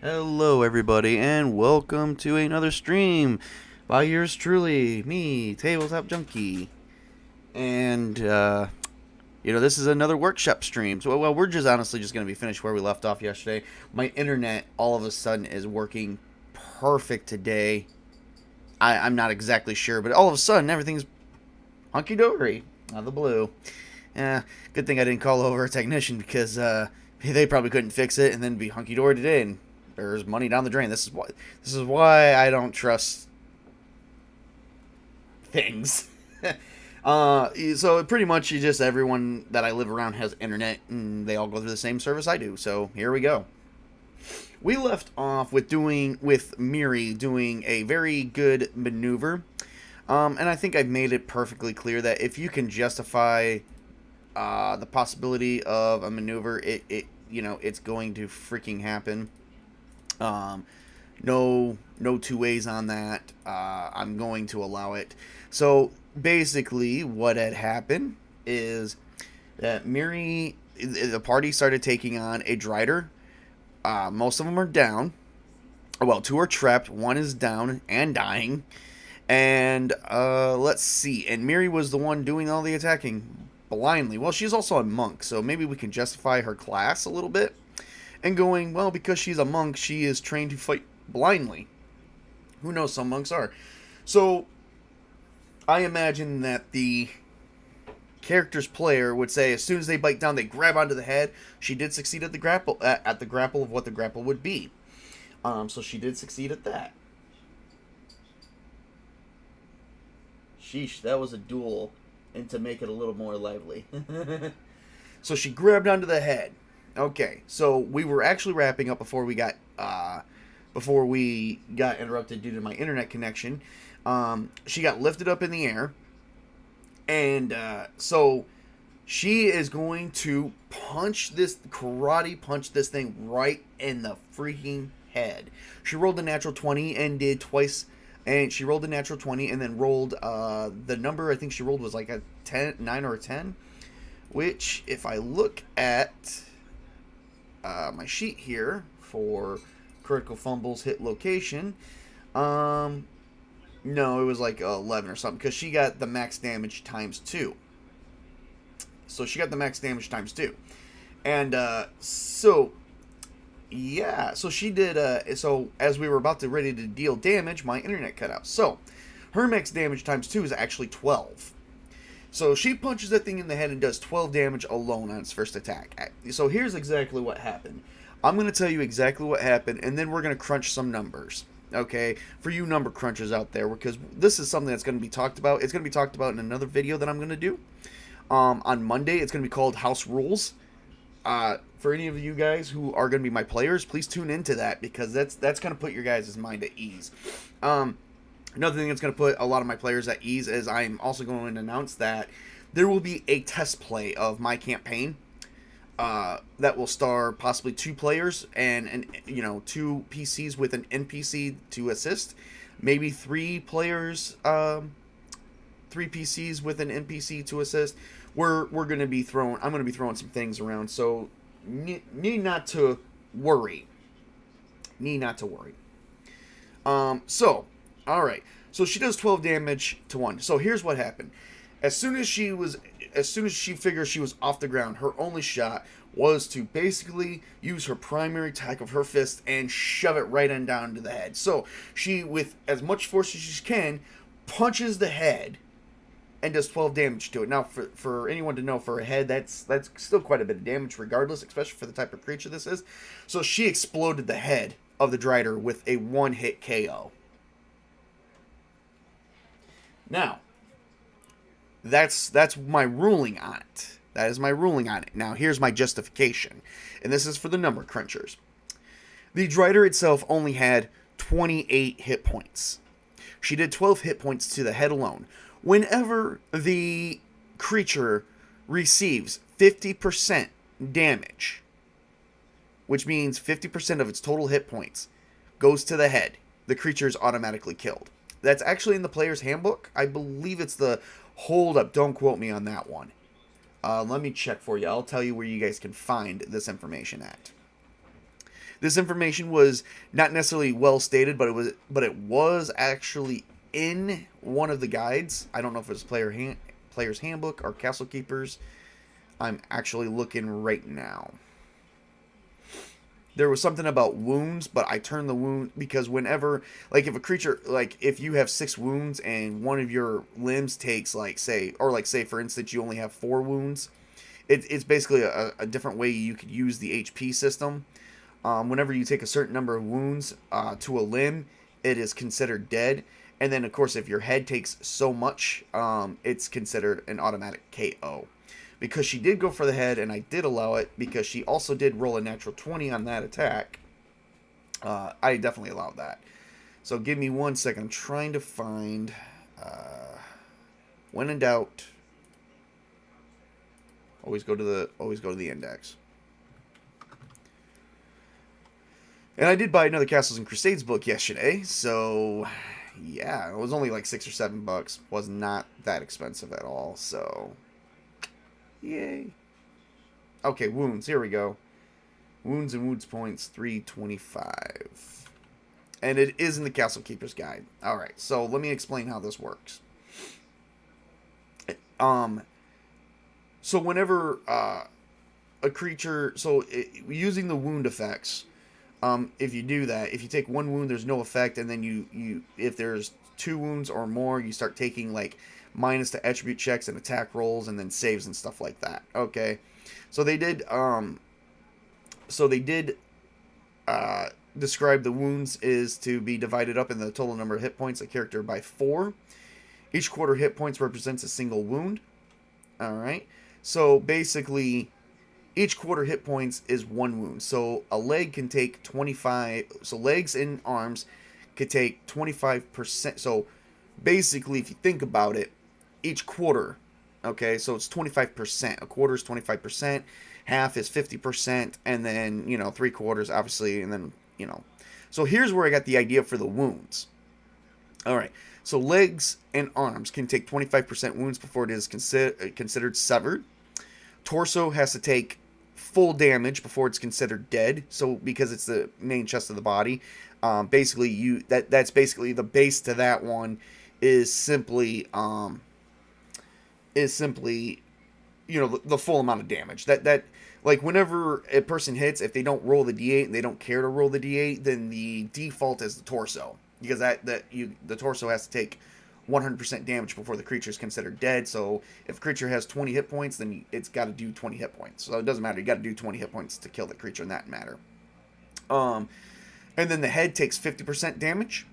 Hello, everybody, and welcome to another stream by yours truly, me, Tabletop Junkie. And, this is another workshop stream. So, well, we're just honestly just going to be finished where we left off yesterday. My internet all of a sudden is working perfect today. I'm not exactly sure, but all of a sudden everything's hunky dory out of the blue. Good thing I didn't call over a technician because they probably couldn't fix it and then be hunky dory today, and there's money down the drain. This is why I don't trust things. So pretty much just everyone that I live around has internet, and they all go through the same service I do. So here we go. We left off with Miri doing a very good maneuver, and I think I've made it perfectly clear that if you can justify the possibility of a maneuver, it's going to freaking happen. No two ways on that. I'm going to allow it. So basically, what had happened is that the party started taking on a Drider. Most of them are down. Well, two are trapped. One is down and dying. And let's see. And Miri was the one doing all the attacking blindly. Well, she's also a monk, so maybe we can justify her class a little bit. And going, well, because she's a monk, she is trained to fight blindly. Who knows, some monks are. So, I imagine that the character's player would say, as soon as they bite down, they grab onto the head. She did succeed at the grapple, of what the grapple would be. So she did succeed at that. Sheesh, that was a duel, and to make it a little more lively. So she grabbed onto the head. Okay, so we were actually wrapping up before we got interrupted due to my internet connection. She got lifted up in the air, and so she is going to karate punch this thing right in the freaking head. She rolled a natural 20 and did twice, and she rolled a natural 20 and then rolled the number I think she rolled was like a 9 or a 10, which if I look at my sheet here for critical fumbles hit location, no, it was like 11 or something, because she got the max damage times 2. So she got the max damage times 2. And so she did, so as we were about to ready to deal damage, my internet cut out. So her max damage times 2 is actually 12. So she punches that thing in the head and does 12 damage alone on its first attack. So here's exactly what happened. I'm going to tell you exactly what happened, and then we're going to crunch some numbers. Okay? For you number crunchers out there, because this is something that's going to be talked about. It's going to be talked about in another video that I'm going to do. On Monday, it's going to be called House Rules. For any of you guys who are going to be my players, please tune into that, because that's going to put your guys' mind at ease. Another thing that's going to put a lot of my players at ease is I'm also going to announce that there will be a test play of my campaign that will star possibly 2 players and 2 PCs with an NPC to assist, maybe 3 players, 3 PCs with an NPC to assist. I'm going to be throwing some things around, so need not to worry. Alright, so she does 12 damage to 1. So here's what happened. As soon as she figured she was off the ground, her only shot was to basically use her primary attack of her fist and shove it right on down to the head. So she, with as much force as she can, punches the head and does 12 damage to it. Now, for anyone to know, for a head, that's still quite a bit of damage regardless, especially for the type of creature this is. So she exploded the head of the Drider with a one-hit KO. Now, that's my ruling on it. That is my ruling on it. Now, here's my justification. And this is for the number crunchers. The Drider itself only had 28 hit points. She did 12 hit points to the head alone. Whenever the creature receives 50% damage, which means 50% of its total hit points goes to the head, the creature is automatically killed. That's actually in the player's handbook. I believe it's the... Hold up, don't quote me on that one. Let me check for you. I'll tell you where you guys can find this information at. This information was not necessarily well stated, but it was actually in one of the guides. I don't know if it's Player's Handbook or Castle Keepers. I'm actually looking right now. There was something about wounds, but I turned the wound because whenever, like, if a creature, like, if you have 6 wounds and one of your limbs takes, like, say, for instance, you only have 4 wounds, it's basically a different way you could use the HP system. Whenever you take a certain number of wounds to a limb, it is considered dead. And then, of course, if your head takes so much, it's considered an automatic KO. Because she did go for the head, and I did allow it, because she also did roll a natural 20 on that attack, I definitely allowed that. So give me 1 second. I'm trying to find, when in doubt, always go to the index. And I did buy another Castles and Crusades book yesterday, so yeah, it was only like $6 or $7. Was not that expensive at all, so yay. Okay, wounds. Here we go. Wounds and wounds points 325. And it is in the Castle Keeper's Guide. Alright, so let me explain how this works. So whenever a creature... using the wound effects, if you do that, if you take 1 wound, there's no effect, and then you if there's 2 wounds or more, you start taking, like, minus to attribute checks and attack rolls and then saves and stuff like that. Okay, so they did describe the wounds is to be divided up in the total number of hit points a character by 4. Each quarter hit points represents a single wound. All right, so basically each quarter hit points is 1 wound. So a leg can take 25. So legs and arms could take 25%. So basically, if you think about it, each quarter, okay, so it's 25%. A quarter is 25%, half is 50%, and then, 3/4, obviously, and then, So here's where I got the idea for the wounds. All right, so legs and arms can take 25% wounds before it is considered severed. Torso has to take full damage before it's considered dead. So because it's the main chest of the body, basically that's basically the base to that one is simply the full amount of damage. That like whenever a person hits, if they don't roll the D8 and they don't care to roll the D8, then the default is the torso, because the torso has to take 100% damage before the creature is considered dead. So if a creature has 20 hit points, then it's got to do 20 hit points. So it doesn't matter. You got to do 20 hit points to kill the creature in that matter. And then the head takes 50% damage.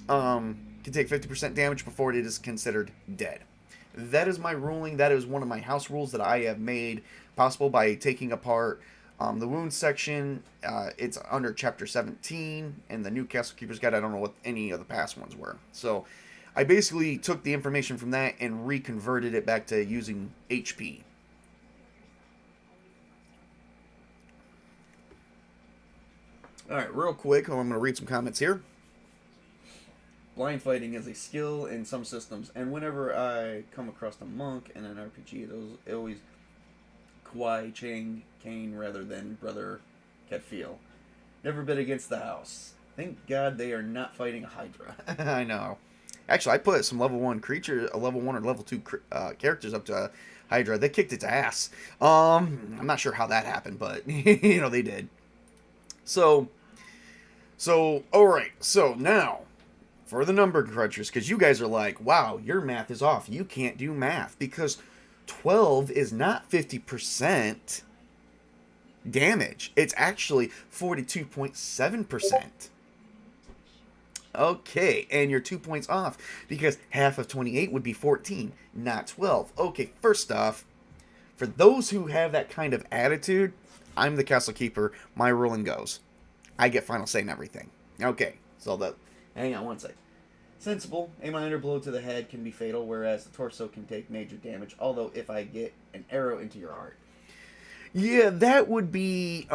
Can take 50% damage before it is considered dead. That is my ruling. That is one of my house rules that I have made possible by taking apart the wounds section. It's under chapter 17 in the new Castle Keeper's Guide. I don't know what any of the past ones were. So I basically took the information from that and reconverted it back to using HP. Alright, real quick, I'm going to read some comments here. Blind fighting is a skill in some systems, and whenever I come across a monk in an RPG, it always Kwai Chang Kane rather than Brother Catfiel. Never been against the house. Thank God they are not fighting a Hydra. I know. Actually, I put some level 1 creature, a level 1 or level 2 characters up to Hydra. They kicked its ass. I'm not sure how that happened, but they did. So all right. So now, for the number crunchers, because you guys are like, wow, your math is off. You can't do math because 12 is not 50% damage. It's actually 42.7%. Okay, and you're 2 points off because half of 28 would be 14, not 12. Okay, first off, for those who have that kind of attitude, I'm the Castle Keeper. My ruling goes. I get final say in everything. Okay, so hang on one sec. Sensible. A minor blow to the head can be fatal, whereas the torso can take major damage, although if I get an arrow into your heart. Yeah, that would be,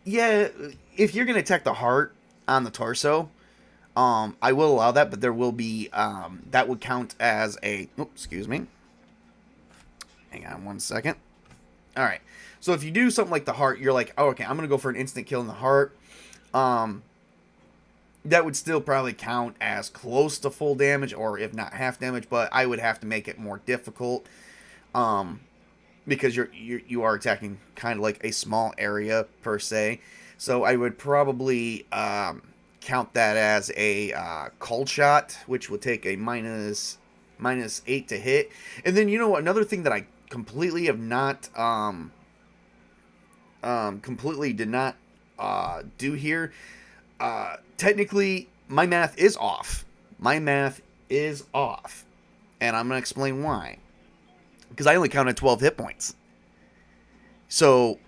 yeah, if you're going to attack the heart on the torso, I will allow that, but there will be, that would count as a, excuse me. Hang on one second. All right. So if you do something like the heart, you're like, oh, okay, I'm gonna go for an instant kill in the heart. That would still probably count as close to full damage, or if not half damage. But I would have to make it more difficult, because you are attacking kind of like a small area per se. So I would probably count that as a cold shot, which would take a -8 to hit. And then another thing that I completely have not completely did not do here. Technically, my math is off. My math is off, and I'm gonna explain why. Because I only counted 12 hit points. So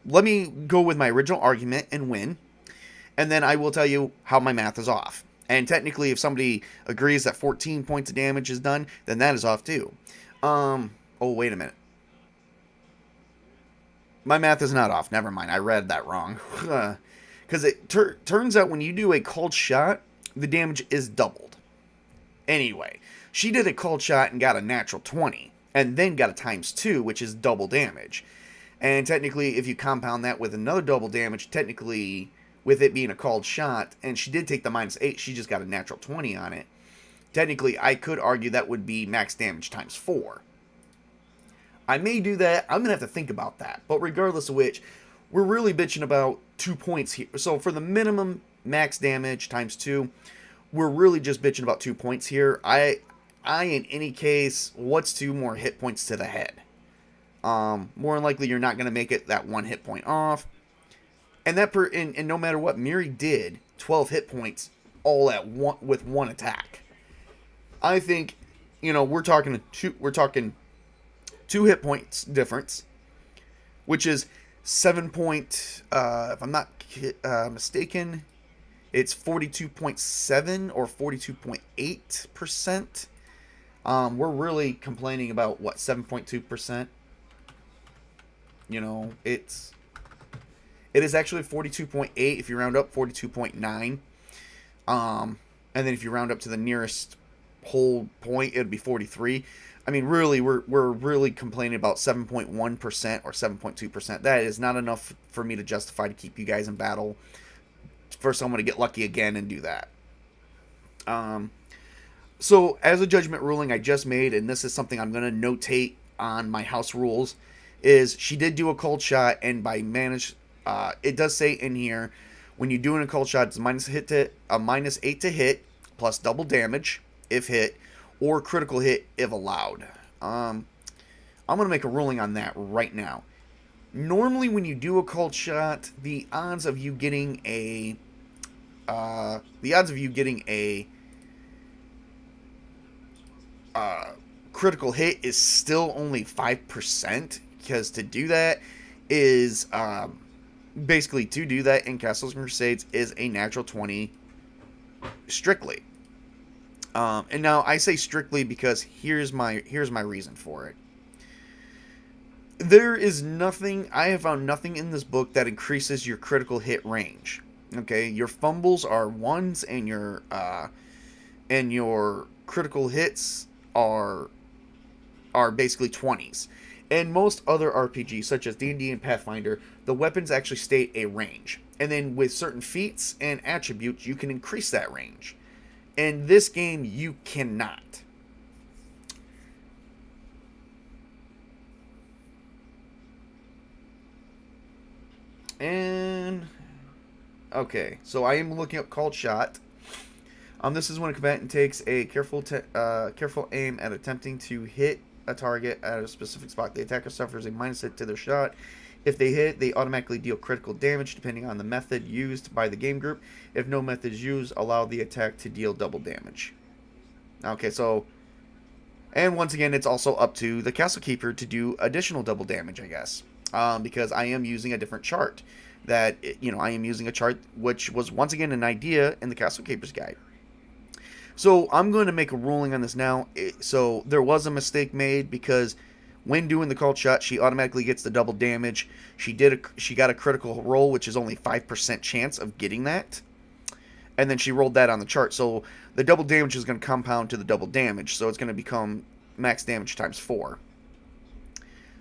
let me go with my original argument and win, and then I will tell you how my math is off. And technically, if somebody agrees that 14 points of damage is done, then that is off too. Oh, wait a minute. My math is not off. Never mind. I read that wrong. Because it turns out when you do a cold shot, the damage is doubled. Anyway, she did a cold shot and got a natural 20. And then got a ×2, which is double damage. And technically, if you compound that with another double damage, technically, with it being a cold shot, and she did take the -8, she just got a natural 20 on it. Technically, I could argue that would be max damage ×4. I may do that. I'm going to have to think about that. But regardless of which, we're really bitching about 2 points here. So for the minimum max damage ×2, we're really just bitching about 2 points here. I in any case, what's 2 more hit points to the head? More than likely, you're not going to make it that 1 hit point off. And and no matter what, Miri did 12 hit points all at one with one attack. I think, we're talking 2 hit points difference, which is 7 point. If I'm not mistaken, it's 42.7 or 42.8%. We're really complaining about what, 7.2%. It is actually 42.8 if you round up, 42.9. And then if you round up to the nearest whole point, it'd be 43. I mean, really, we're really complaining about 7.1% or 7.2%. That is not enough for me to justify to keep you guys in battle, for someone to get lucky again and do that. So, as a judgment ruling I just made, and this is something I'm going to notate on my house rules, is she did do a cold shot, and by manage, it does say in here, when you're doing a cold shot, it's -8 to hit, plus double damage if hit, or critical hit if allowed. I'm going to make a ruling on that right now. Normally, when you do a cold shot, the odds of you getting a critical hit is still only 5%, because to do that is basically to do that in Castles and Crusades is a natural 20 strictly. And now I say strictly because here's my reason for it. There is nothing, I have found nothing in this book that increases your critical hit range. Okay, your fumbles are 1s, and your critical hits are basically 20s. And most other RPGs, such as D&D and Pathfinder, the weapons actually state a range. And then with certain feats and attributes, you can increase that range. In this game, you cannot. And okay, so I am looking up Called Shot. This is when a combatant takes a careful aim at attempting to hit a target at a specific spot. The attacker suffers a -hit to their shot. If they hit, they automatically deal critical damage depending on the method used by the game group. If no method is used, allow the attack to deal double damage. Okay, so, and once again, it's also up to the Castle Keeper to do additional double damage, I guess, because I am using a different chart. I am using a chart which was once again an idea in the Castle Keeper's Guide. So I'm going to make a ruling on this now. So there was a mistake made, because when doing the called shot, she automatically gets the double damage. She got a critical roll, which is only 5% chance of getting that. And then she rolled that on the chart. So the double damage is going to compound to the double damage. So it's going to become max damage ×4.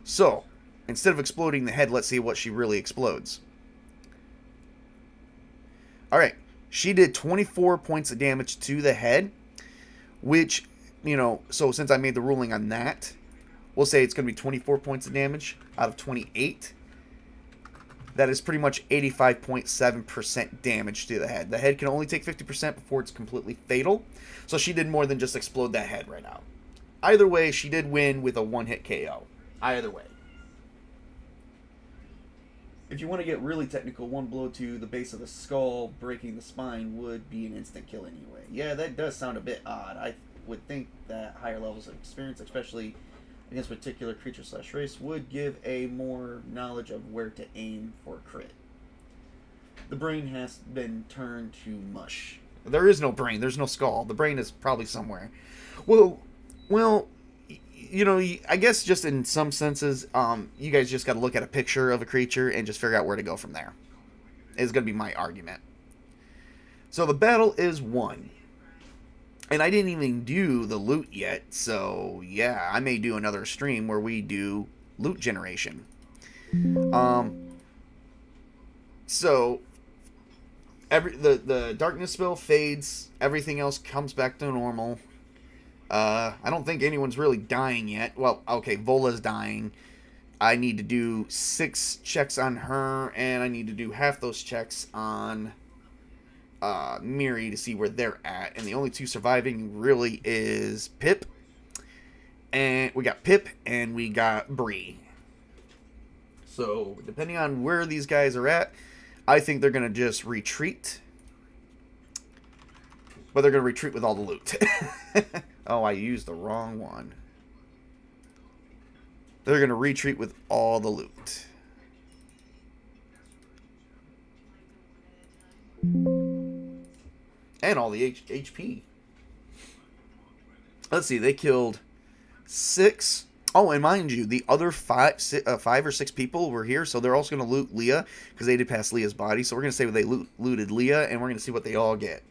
So Instead of exploding the head, let's see what she really explodes. Alright, she did 24 points of damage to the head, which, you know, so since I made the ruling on that, we'll say it's going to be 24 points of damage out of 28. That is pretty much 85.7% damage to the head. The head can only take 50% before it's completely fatal, so she did more than just explode that head right out. Either way, she did win with a one-hit KO. Either way. If you want to get really technical, one blow to the base of the skull, breaking the spine, would be an instant kill anyway. Yeah, that does sound a bit odd. I would think that higher levels of experience, especially against particular creature/race, would give a more knowledge of where to aim for a crit. The brain has been turned to mush. There is no brain. There's no skull. The brain is probably somewhere. Well, you know, I guess just in some senses, you guys just got to look at a picture of a creature and just figure out where to go from there. Is going to be my argument. So the battle is won. And I didn't even do the loot yet, so yeah, I may do another stream where we do loot generation. So the darkness spell fades, everything else comes back to normal. I don't think anyone's really dying yet. Well, okay, Vola's dying. I need to do 6 checks on her, and I need to do half those checks on Miri to see where they're at. And the only 2 surviving really is Pip. And we got Pip, and we got Bree. So, depending on where these guys are at, I think they're going to just retreat. But they're going to retreat with all the loot. Oh, I used the wrong one. They're going to retreat with all the loot. And all the HP. Let's see, they killed 6. Oh, and mind you, the other 5 or 6 people were here, so they're also going to loot Leah, because they did pass Leah's body. So we're going to say they looted Leah, and we're going to see what they all get.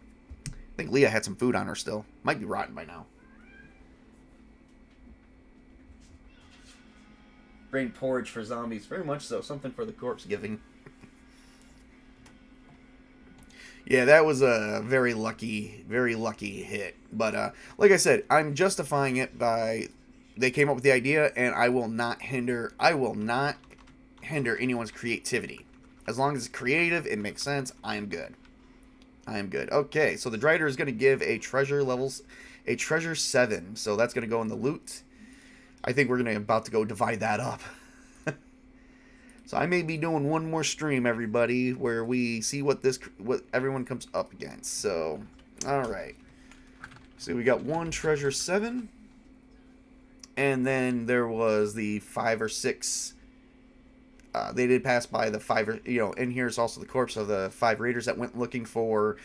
I think Leah had some food on her still. Might be rotten by now. Brain porridge for zombies. Very much so. Something for the corpse giving. Yeah, that was a very lucky hit. But like I said, I'm justifying it by they came up with the idea, and I will not hinder anyone's creativity. As long as it's creative, it makes sense, I am good. I am good. Okay, so the Drider is going to give a treasure 7. So that's going to go in the loot. I think we're about to go divide that up. So I may be doing one more stream, everybody, where we see what everyone comes up against. So, all right. So we got 1 treasure 7, and then there was the 5 or 6. They did pass by the 5, and here's also the corpse of the 5 raiders that went looking for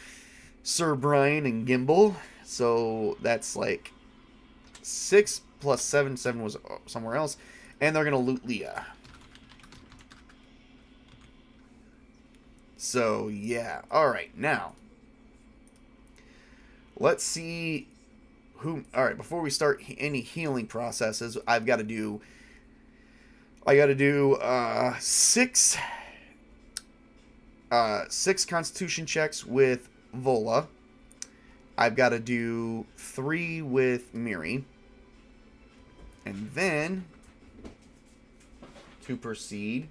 Sir Brian and Gimbal. So that's like 6 plus 7. 7 was somewhere else, and they're gonna loot Leah. So, yeah. Alright, now. Let's see who... Alright, before we start any healing processes, I've got to do... 6 constitution checks with Vola. I've got to do 3 with Miri. And then, to proceed...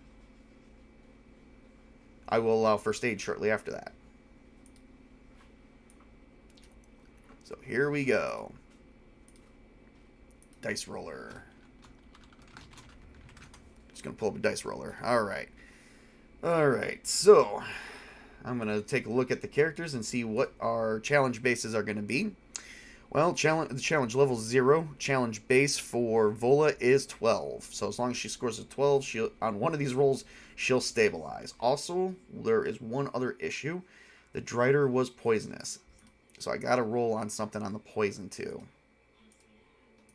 I will allow first aid shortly after that. So here we go. Dice roller. Just going to pull up a dice roller. Alright. Alright, so I'm going to take a look at the characters and see what our challenge bases are going to be. Well, the challenge level is 0. Challenge base for Vola is 12. So as long as she scores a 12, on one of these rolls, she'll stabilize. Also, there is one other issue. The Drider was poisonous. So I got to roll on something on the poison too.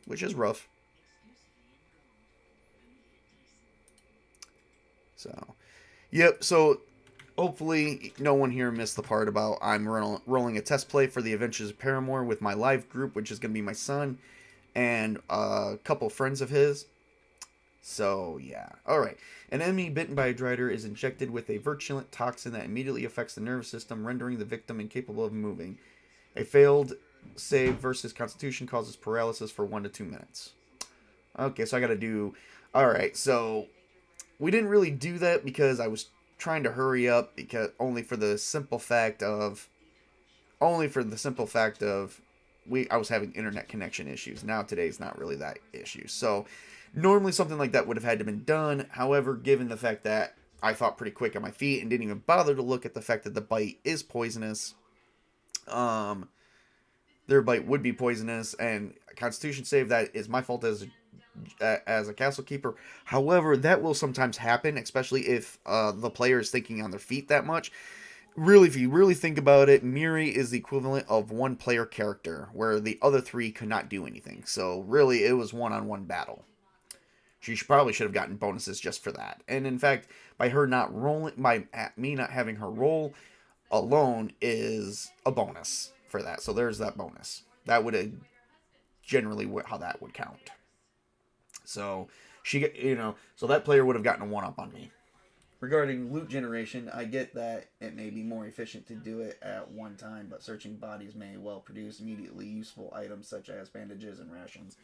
Which is rough. So, yep, so... Hopefully, no one here missed the part about I'm rolling a test play for the Adventures of Paramore with my live group, which is going to be my son and a couple friends of his. So, yeah. Alright. An enemy bitten by a Drider is injected with a virulent toxin that immediately affects the nervous system, rendering the victim incapable of moving. A failed save versus Constitution causes paralysis for 1 to 2 minutes. Okay, so I gotta do... Alright, so... We didn't really do that because I was trying to hurry up, because only for the simple fact of... I was having internet connection issues. Now today's not really that issue. So normally something like that would have had to been done. However, given the fact that I thought pretty quick on my feet and didn't even bother to look at the fact that the bite is poisonous, their bite would be poisonous, and Constitution save, that is my fault as a castle keeper. However, that will sometimes happen, especially if the player is thinking on their feet that much. Really, if you really think about it, Miri is the equivalent of one player character, where the other three could not do anything. So really, it was one-on-one battle. She probably should have gotten bonuses just for that. And in fact, by her not rolling, by me not having her roll alone is a bonus for that. So there's that bonus. That would have generally how that would count. So so that player would have gotten a 1-up on me. Regarding loot generation, I get that it may be more efficient to do it at one time, but searching bodies may well produce immediately useful items such as bandages and rations.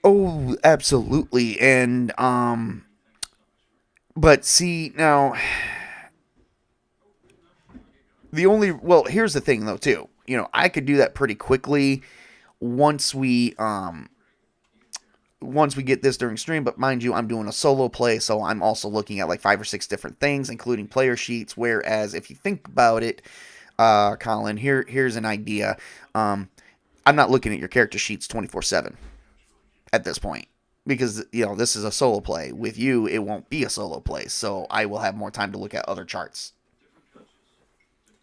Oh, absolutely. And but see, now here's the thing though too. I could do that pretty quickly once we get this during stream, but mind you, I'm doing a solo play, so I'm also looking at like 5 or 6 different things, including player sheets, whereas if you think about it, Colin, here's an idea. I'm not looking at your character sheets 24/7 at this point, because, this is a solo play. With you, it won't be a solo play, so I will have more time to look at other charts.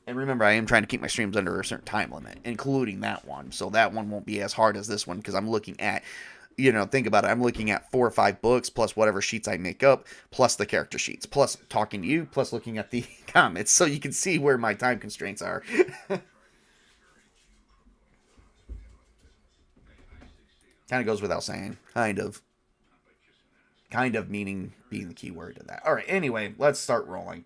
And remember, I am trying to keep my streams under a certain time limit, including that one, so that one won't be as hard as this one, because I'm looking at... think about it. I'm looking at 4 or 5 books, plus whatever sheets I make up, plus the character sheets, plus talking to you, plus looking at the comments, so you can see where my time constraints are. Kind of goes without saying. Kind of. Kind of meaning being the key word to that. All right, anyway, let's start rolling.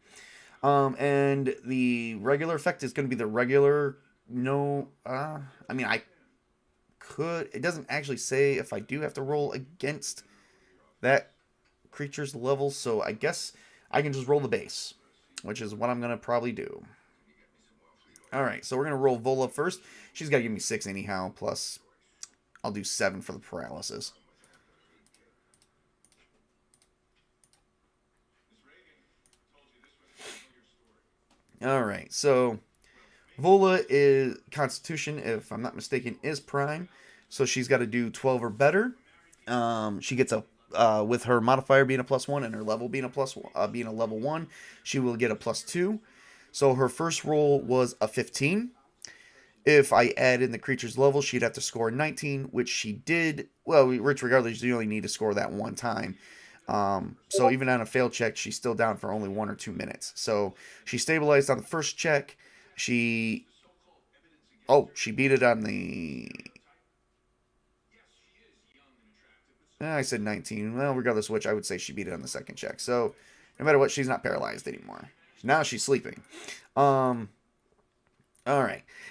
And the regular effect is going to be the regular, I could... It doesn't actually say if I do have to roll against that creature's level, so I guess I can just roll the base, which is what I'm going to probably do. Alright, so we're going to roll Vola first. She's got to give me 6 anyhow, plus I'll do 7 for the paralysis. Alright, so Vola is Constitution, if I'm not mistaken, is prime. So she's got to do 12 or better. She gets with her modifier being a +1 and her level being being a level 1, she will get a +2. So her first roll was a 15. If I add in the creature's level, she'd have to score 19, which she did. Well, regardless, you only need to score that one time. So even on a failed check, she's still down for only 1 or 2 minutes. So she stabilized on the first check. She beat it on the... I said 19. Well, regardless of which, I would say she beat it on the second check. So no matter what, she's not paralyzed anymore. Now she's sleeping. Alright.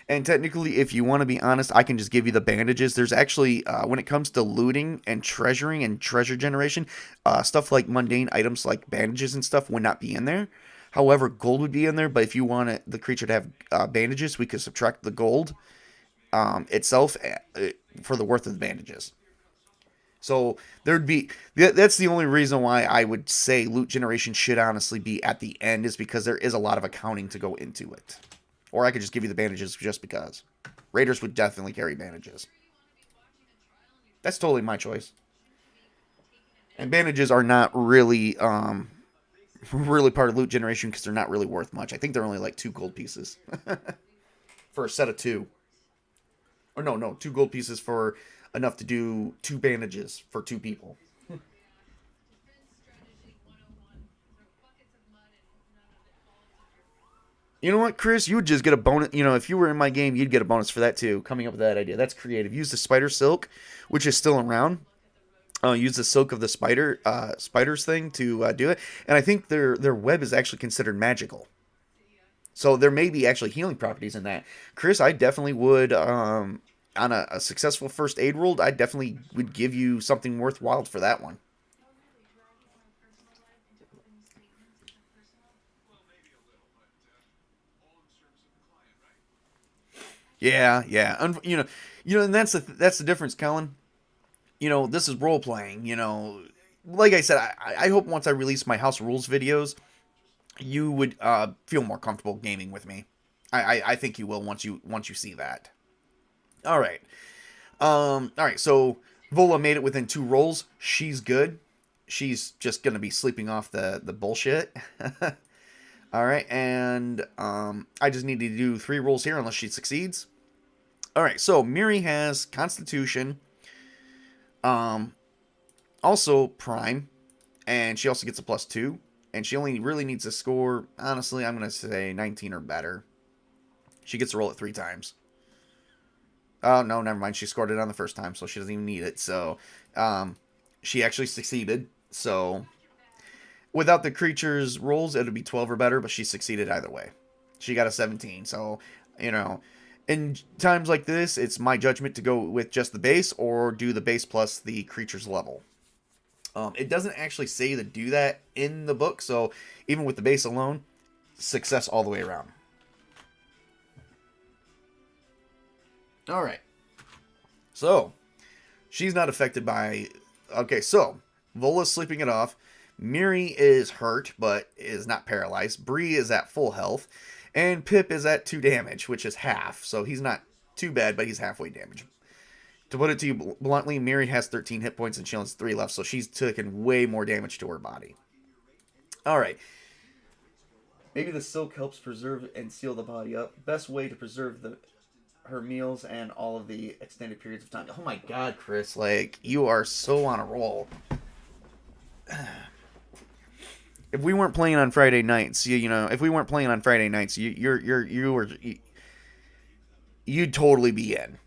And technically, if you want to be honest, I can just give you the bandages. There's actually, when it comes to looting and treasuring and treasure generation, stuff like mundane items like bandages and stuff would not be in there. However, gold would be in there, but if you want the creature to have bandages, we could subtract the gold itself for the worth of the bandages. So there'd be... That's the only reason why I would say loot generation should honestly be at the end, is because there is a lot of accounting to go into it. Or I could just give you the bandages just because. Raiders would definitely carry bandages. That's totally my choice. And bandages are not really really part of loot generation because they're not really worth much. I think they're only like 2 gold pieces for a set of 2. Or no, 2 gold pieces for enough to do 2 bandages for 2 people. You know what, Chris? You would just get a bonus. If you were in my game, you'd get a bonus for that too. Coming up with that idea. That's creative. Use the spider silk, which is still around. use the silk of the spiders thing to do it, and I think their web is actually considered magical. So there may be actually healing properties in that. Chris, I definitely would, on a successful first aid roll, I definitely would give you something worthwhile for that one. Yeah, yeah. And that's the difference, Colin. This is role playing. Like I said, I hope once I release my House Rules videos, you would feel more comfortable gaming with me. I think you will once you see that. All right. All right. So Vola made it within 2 rolls. She's good. She's just gonna be sleeping off the bullshit. All right, and I just need to do 3 rolls here unless she succeeds. All right. So Miri has Constitution, um, also Prime, and she also gets a +2. And she only really needs to score, honestly, I'm going to say 19 or better. She gets to roll it 3 times. Oh, no, never mind. She scored it on the first time, so she doesn't even need it. So, she actually succeeded. So, without the creature's rolls, it would be 12 or better, but she succeeded either way. She got a 17. So, in times like this, it's my judgment to go with just the base or do the base plus the creature's level. It doesn't actually say to do that in the book, so even with the base alone, success all the way around. All right. So, she's not affected by... Okay, so, Vola's sleeping it off. Miri is hurt, but is not paralyzed. Bree is at full health. And Pip is at 2 damage, which is half. So, he's not too bad, but he's halfway damage. To put it to you bluntly, Miri has 13 hit points and she only has 3 left, so she's taken way more damage to her body. Alright. Maybe the silk helps preserve and seal the body up. Best way to preserve her meals and all of the extended periods of time. Oh my god, Chris, you are so on a roll. If we weren't playing on Friday nights, if we weren't playing on Friday nights, you'd totally be in.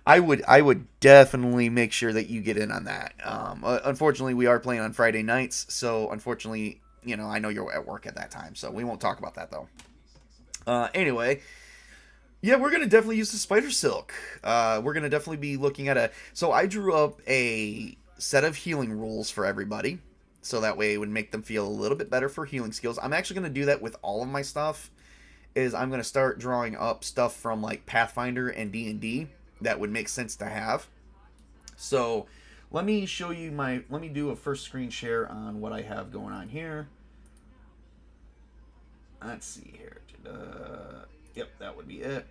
I would definitely make sure that you get in on that. Unfortunately, we are playing on Friday nights, so unfortunately, I know you're at work at that time, so we won't talk about that though. Anyway, yeah, we're gonna definitely use the spider silk. We're gonna definitely be looking at So I drew up a set of healing rules for everybody, so that way it would make them feel a little bit better for healing skills. I'm actually gonna do that with all of my stuff. I'm gonna start drawing up stuff from like Pathfinder and D&D that would make sense to have. So let me show you let me do a first screen share on what I have going on here. Let's see here. Yep, that would be it.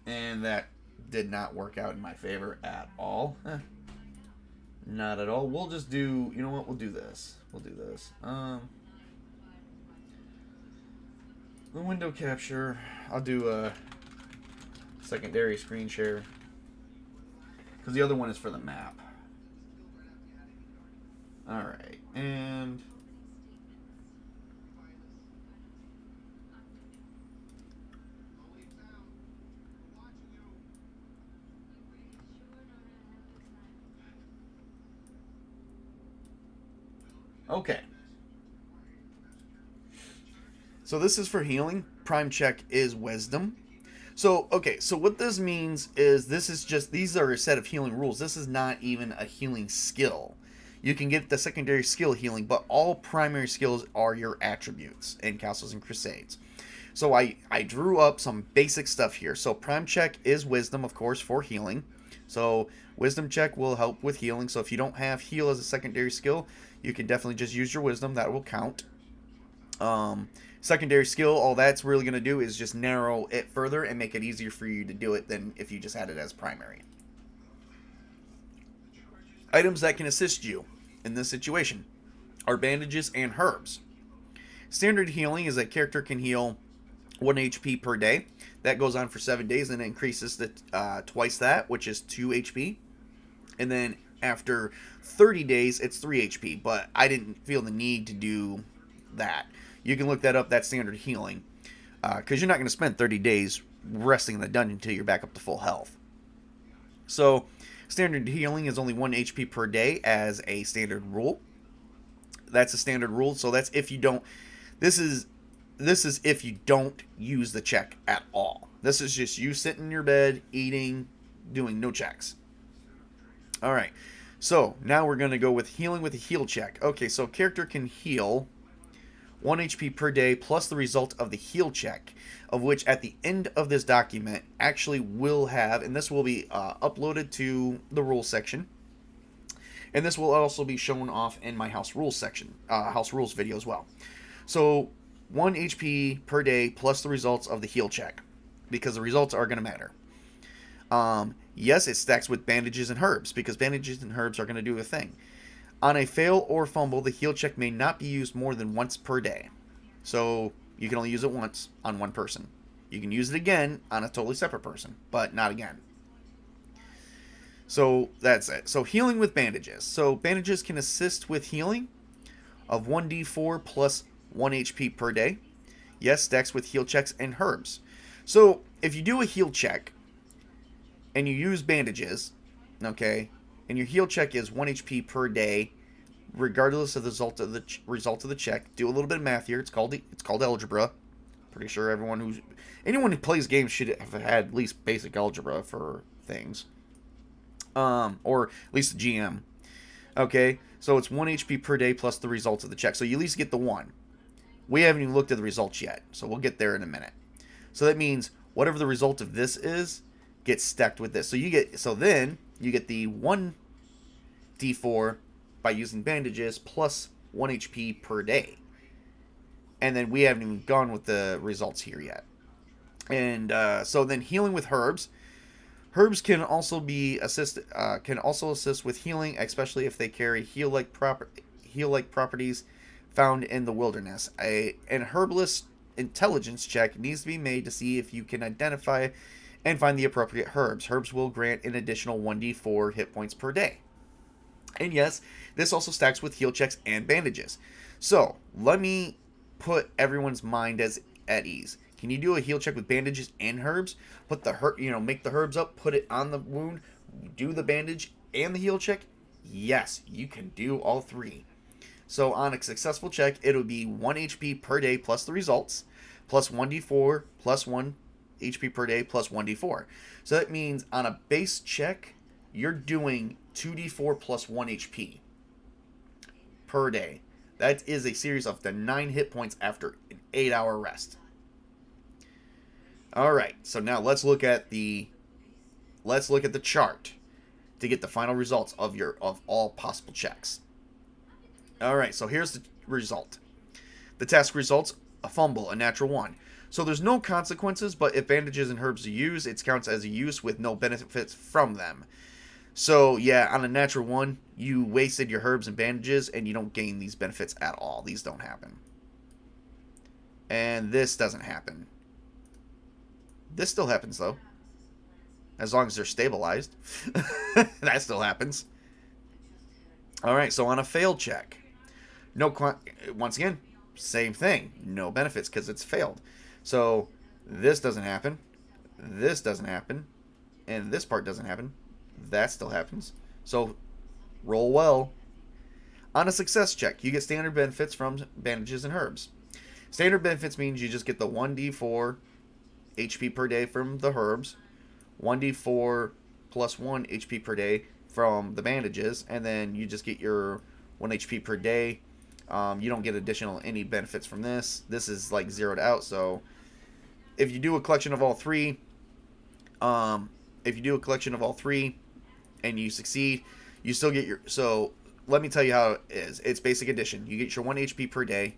And that did not work out in my favor at all. Not at all. We'll just do, you know what, we'll do this. The window capture, I'll do a secondary screen share, because the other one is for the map. Alright, and okay. So this is for healing. Prime check is wisdom. So, okay, so what this means is these are a set of healing rules. This is not even a healing skill. You can get the secondary skill healing, but all primary skills are your attributes in Castles and Crusades. So I drew up some basic stuff here. So Prime check is wisdom, of course, for healing. So wisdom check will help with healing. So if you don't have heal as a secondary skill, you can definitely just use your wisdom. That will count. Secondary skill, all that's really going to do is just narrow it further and make it easier for you to do it than if you just had it as primary. Items that can assist you in this situation are bandages and herbs. Standard healing is that character can heal 1 HP per day. That goes on for 7 days and increases to twice that, which is 2 HP. And then after 30 days, it's 3 HP. But I didn't feel the need to do that. You can look that up. That's standard healing. Because you're not going to spend 30 days resting in the dungeon until you're back up to full health. So standard healing is only 1 HP per day as a standard rule. That's a standard rule. So that's if you don't. This is if you don't use the check at all. This is just you sitting in your bed, eating, doing no checks. All right. So now we're going to go with healing with a heal check. Okay, so character can heal 1 HP per day plus the result of the heal check, of which at the end of this document actually will have, and this will be uploaded to the rules section, and this will also be shown off in my house rules section, house rules video as well. So 1 HP per day plus the results of the heal check, because the results are going to matter. Yes, it stacks with bandages and herbs, because bandages and herbs are going to do a thing. On a fail or fumble, the heal check may not be used more than once per day. So you can only use it once on one person. You can use it again on a totally separate person, but not again. So that's it. So healing with bandages. So bandages can assist with healing of 1d4 plus 1 HP per day. Yes, stacks with heal checks and herbs. So if you do a heal check and you use bandages, okay, and your heal check is 1 HP per day, regardless of the result of the check. Do a little bit of math here. It's called algebra. Pretty sure anyone who plays games should have had at least basic algebra for things, or at least the GM. Okay, so it's 1 HP per day plus the results of the check. So you at least get the 1. We haven't even looked at the results yet, so we'll get there in a minute. So that means whatever the result of this is gets stacked with this. So then you get the 1d4 by using bandages plus 1 HP per day. And then we haven't even gone with the results here yet. And so then healing with herbs. Herbs can also assist with healing, especially if they carry heal-like properties found in the wilderness. An herbalist intelligence check needs to be made to see if you can identify and find the appropriate herbs. Herbs will grant an additional 1d4 hit points per day. And yes, this also stacks with heal checks and bandages. So let me put everyone's mind at ease. Can you do a heal check with bandages and herbs? Put the make the herbs up, put it on the wound, do the bandage and the heal check? Yes, you can do all three. So on a successful check, it'll be 1 HP per day plus the results, plus 1d4 plus 1 HP per day plus 1d4. So that means on a base check, you're doing 2d4 plus 1 HP per day. That is a series of the 9 hit points after an 8-hour rest. Alright, so now let's look at the chart to get the final results of all possible checks. Alright, so here's the result. The task results: a fumble, a natural 1. So there's no consequences, but if bandages and herbs are used, it counts as a use with no benefits from them. So yeah, on a natural 1, you wasted your herbs and bandages, and you don't gain these benefits at all. These don't happen. And this doesn't happen. This still happens, though. As long as they're stabilized. That still happens. Alright, so on a failed check. Once again, same thing. No benefits because it's failed. So this doesn't happen. This doesn't happen. And this part doesn't happen. That still happens. So roll well. On a success check, you get standard benefits from bandages and herbs. Standard benefits means you just get the 1d4 HP per day from the herbs, 1d4 plus 1 HP per day from the bandages, and then you just get your 1 HP per day. You don't get any benefits from this. This is like zeroed out. So if you do a collection of all three, and you succeed, you still get your. So let me tell you how it is. It's basic addition. You get your 1 HP per day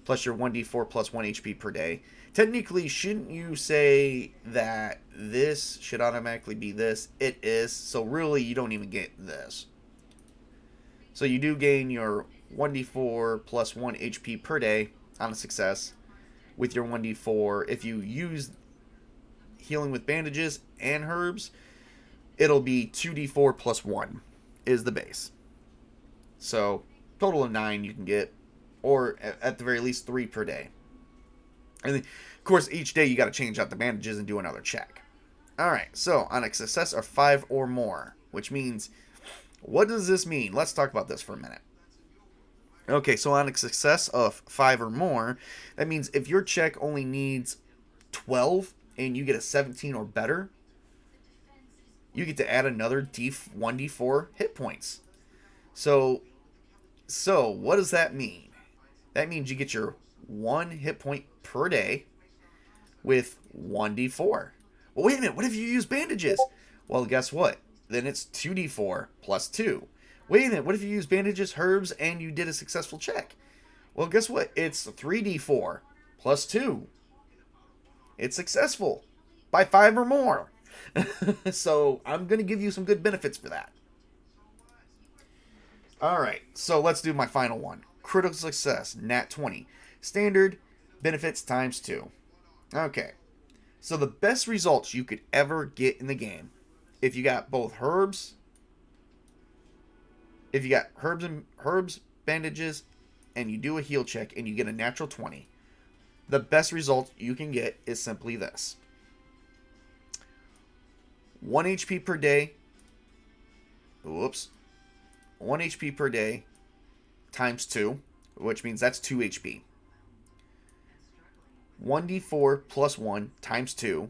plus your 1d4 plus 1 HP per day. Technically, shouldn't you say that this should automatically be this? It is. So really, you don't even get this. So you do gain your 1d4 plus 1 HP per day on a success with your 1d4. If you use healing with bandages and herbs, it'll be 2d4 plus 1 is the base. So total of 9 you can get, or at the very least 3 per day. And then, of course, each day you got to change out the bandages and do another check. All right, so on a success of 5 or more, which means, what does this mean? Let's talk about this for a minute. Okay, so on a success of 5 or more, that means if your check only needs 12 and you get a 17 or better, you get to add another 1d4 hit points. So, what does that mean? That means you get your 1 hit point per day with 1d4. Well, wait a minute. What if you use bandages? Well, guess what? Then it's 2d4 plus 2. Wait a minute. What if you use bandages, herbs, and you did a successful check? Well, guess what? It's 3d4 plus 2. It's successful by 5 or more. So I'm going to give you some good benefits for that. All right, so let's do my final one. Critical success, nat 20. Standard, benefits times 2. Okay, so the best results you could ever get in the game, if you got both herbs, bandages, and you do a heal check and you get a natural 20, the best result you can get is simply this. 1 HP per day. Whoops. 1 HP per day times 2, which means that's 2 HP. 1d4 plus 1 times 2,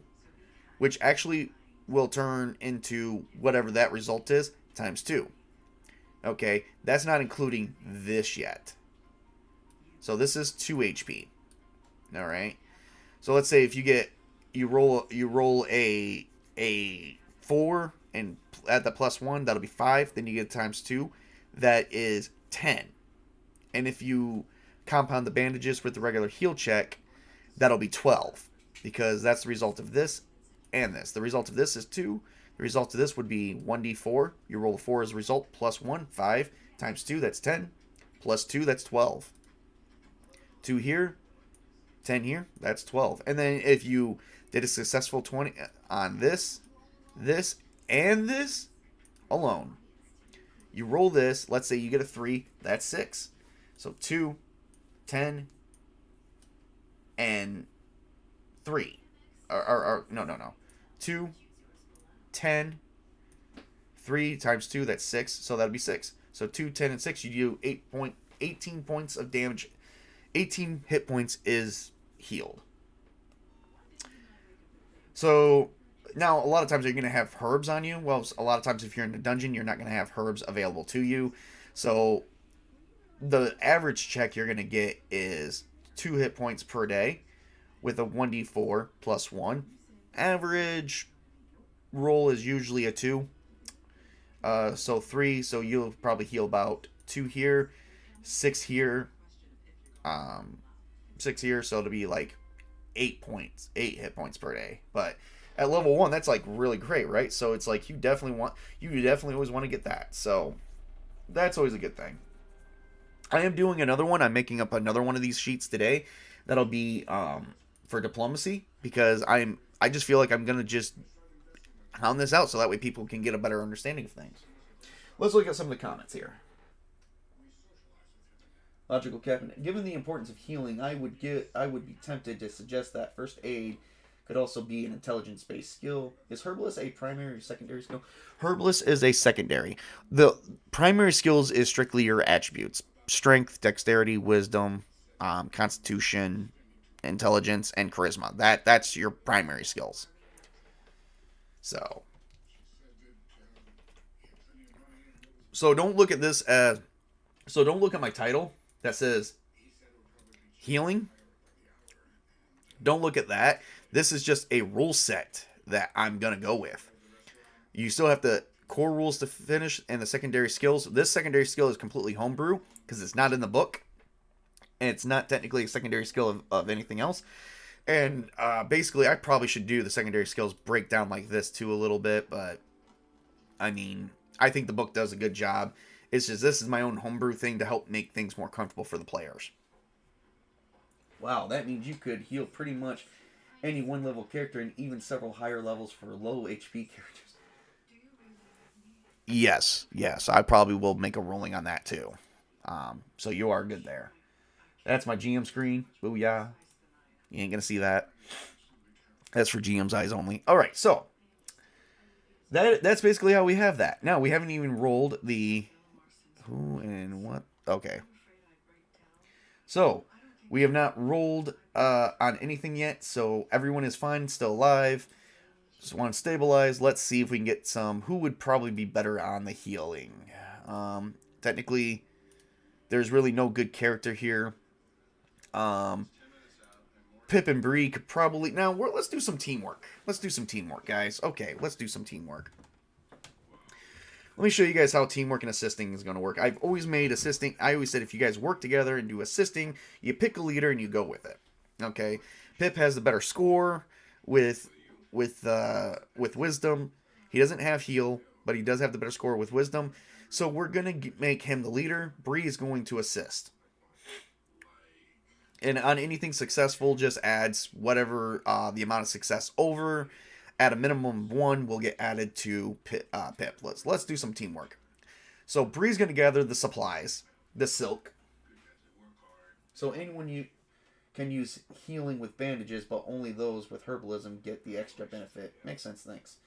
which actually will turn into whatever that result is, times 2. Okay, that's not including this yet. So this is 2 HP. All right. So let's say if you roll a 4 and add the plus 1, that'll be 5. Then you get times 2. That is 10. And if you compound the bandages with the regular heal check, that'll be 12. Because that's the result of this and this. The result of this is 2. The result of this would be 1d4. You roll a 4 as a result. Plus 1, 5. Times 2, that's 10. Plus 2, that's 12. 2 here. 10 here. That's 12. And then if you did a successful 20 on this, and this alone, you roll this. Let's say you get a 3. That's 6. So 2, 10, and 3. No. 2, 10, 3 times 2, that's 6. So that'll be 6. So 2, 10, and 6, you do 18 points of damage. 18 hit points is healed. So now, a lot of times you're going to have herbs on you. Well, a lot of times if you're in a dungeon, you're not going to have herbs available to you. So the average check you're going to get is 2 hit points per day with a 1d4 plus 1. Average roll is usually a 2. So 3, so you'll probably heal about 2 here, 6 here, 6 here, so it'll be like 8 hit points per day. But at level 1, that's like really great, right? So it's like you definitely always want to get that. So that's always a good thing. I am doing another one. I'm making up another one of these sheets today. That'll be for diplomacy, because I just feel like I'm gonna just hound this out so that way people can get a better understanding of things. Let's look at some of the comments here. Logical Captain. Given the importance of healing, I would be tempted to suggest that first aid could also be an intelligence-based skill. Is Herbalist a primary or secondary skill? Herbalist is a secondary. The primary skills is strictly your attributes: strength, dexterity, wisdom, constitution, intelligence, and charisma. That's your primary skills. So don't look at this as. So don't look at my title that says healing. Don't look at that. This is just a rule set that I'm going to go with. You still have the core rules to finish and the secondary skills. This secondary skill is completely homebrew because it's not in the book. And it's not technically a secondary skill of anything else. And basically, I probably should do the secondary skills breakdown like this too a little bit. But, I mean, I think the book does a good job. It's just this is my own homebrew thing to help make things more comfortable for the players. Wow, that means you could heal pretty much any one level character and even several higher levels for low HP characters. Yes, I probably will make a ruling on that too. So you are good there. That's my GM screen. Booyah. You ain't going to see that. That's for GM's eyes only. Alright, so That's basically how we have that. Now, we haven't even rolled the who and what. Okay. So, we have not rolled on anything yet, so everyone is fine, still alive. Just want to stabilize. Let's see if we can get some. Who would probably be better on the healing? Technically, there's really no good character here. Um, Pip and Bree could probably. Now, let's do some teamwork. Let's do some teamwork, guys. Okay, let's do some teamwork. Let me show you guys how teamwork and assisting is going to work. I've always made assisting. I always said if you guys work together and do assisting, you pick a leader and you go with it. Okay, Pip has the better score with wisdom. He doesn't have heal, but he does have the better score with wisdom. So we're gonna make him the leader. Bree is going to assist, and on anything successful, just adds whatever the amount of success over. At a minimum of 1 will get added to Pip. Let's do some teamwork. So Bree's going to gather the supplies, the silk. So anyone you can use healing with bandages, but only those with herbalism get the extra benefit. Makes sense, thanks.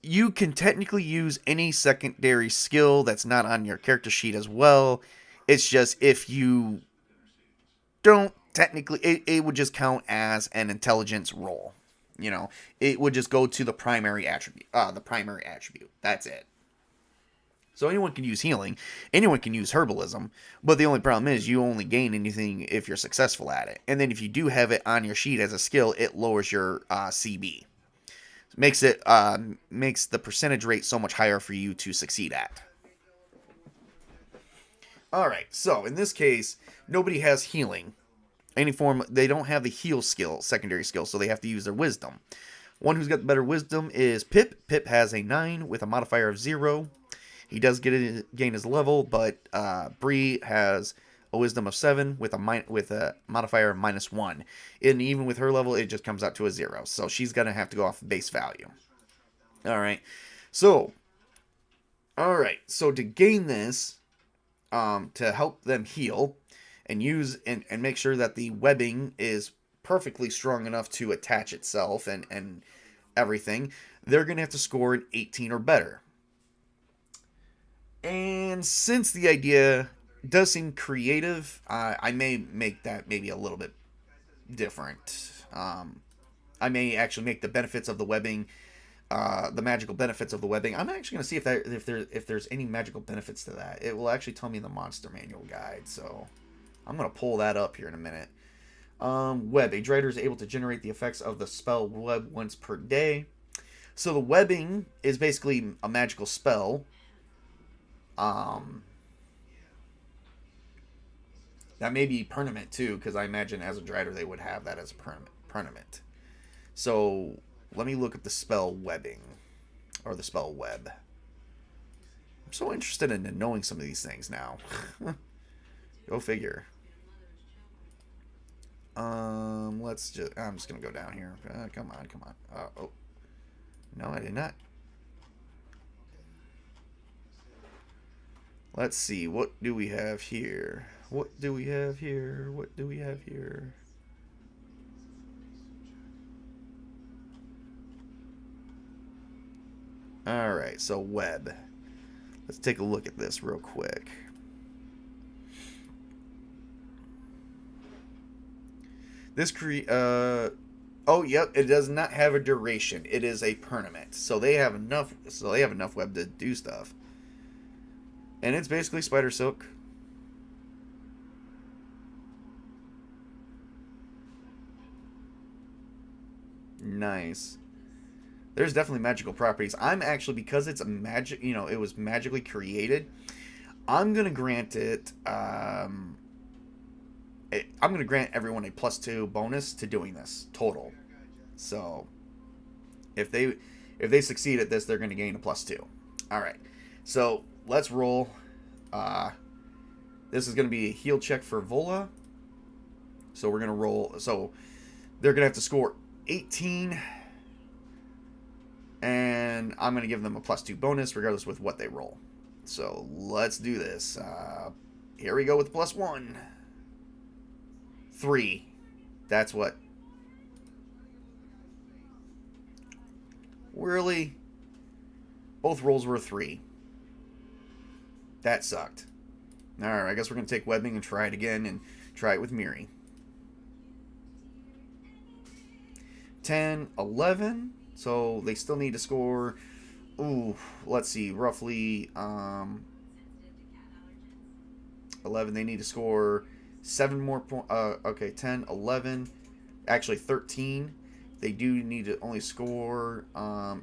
You can technically use any secondary skill that's not on your character sheet as well. It's just if you don't technically, it would just count as an intelligence roll. You know, it would just go to the primary attribute. That's it. So anyone can use healing. Anyone can use herbalism. But the only problem is you only gain anything if you're successful at it. And then if you do have it on your sheet as a skill, it lowers your CB. Makes the percentage rate so much higher for you to succeed at. Alright, so in this case, nobody has healing. Any form, they don't have the heal skill, secondary skill, so they have to use their wisdom. One who's got the better wisdom is Pip. Pip has a 9 with a modifier of 0. He does gain his level, but Bree has a wisdom of 7 with a modifier of -1. And even with her level, it just comes out to a 0. So she's going to have to go off base value. Alright, so to gain this, to help them heal, and use and make sure that the webbing is perfectly strong enough to attach itself and everything, they're going to have to score an 18 or better. And since the idea does seem creative, I may make that maybe a little bit different. I may actually make the benefits of the webbing, the magical benefits of the webbing. I'm actually going to see if there's any magical benefits to that. It will actually tell me in the monster manual guide, so I'm going to pull that up here in a minute. Web. A Drider is able to generate the effects of the spell web once per day. So the webbing is basically a magical spell. That may be permanent too, because I imagine as a Drider they would have that as a permanent. So let me look at the spell webbing, or the spell web. I'm so interested in knowing some of these things now. Go figure. I'm just gonna go down here. Come on. Oh, no, I did not. Let's see. What do we have here? All right. So web. Let's take a look at this real quick. This oh yep, it does not have a duration. It is a permanent. So they have enough web to do stuff. And it's basically spider silk. Nice. There's definitely magical properties. I'm actually, because it's a magic, it was magically created, I'm going to grant it I'm going to grant everyone a +2 bonus to doing this total. So if they succeed at this, they're going to gain a +2. All right. So let's roll. This is going to be a heal check for Vola. So we're going to roll. So they're going to have to score 18. And I'm going to give them a +2 bonus regardless with what they roll. So let's do this. Here we go with +1. 3. That's what. Really? Both rolls were a 3. That sucked. Alright, I guess we're going to take webbing and try it again and try it with Miri. 10, 11. So they still need to score, ooh, let's see, roughly 11. They need to score 7 more points. Okay, 10, 11. Actually, 13. They do need to only score 5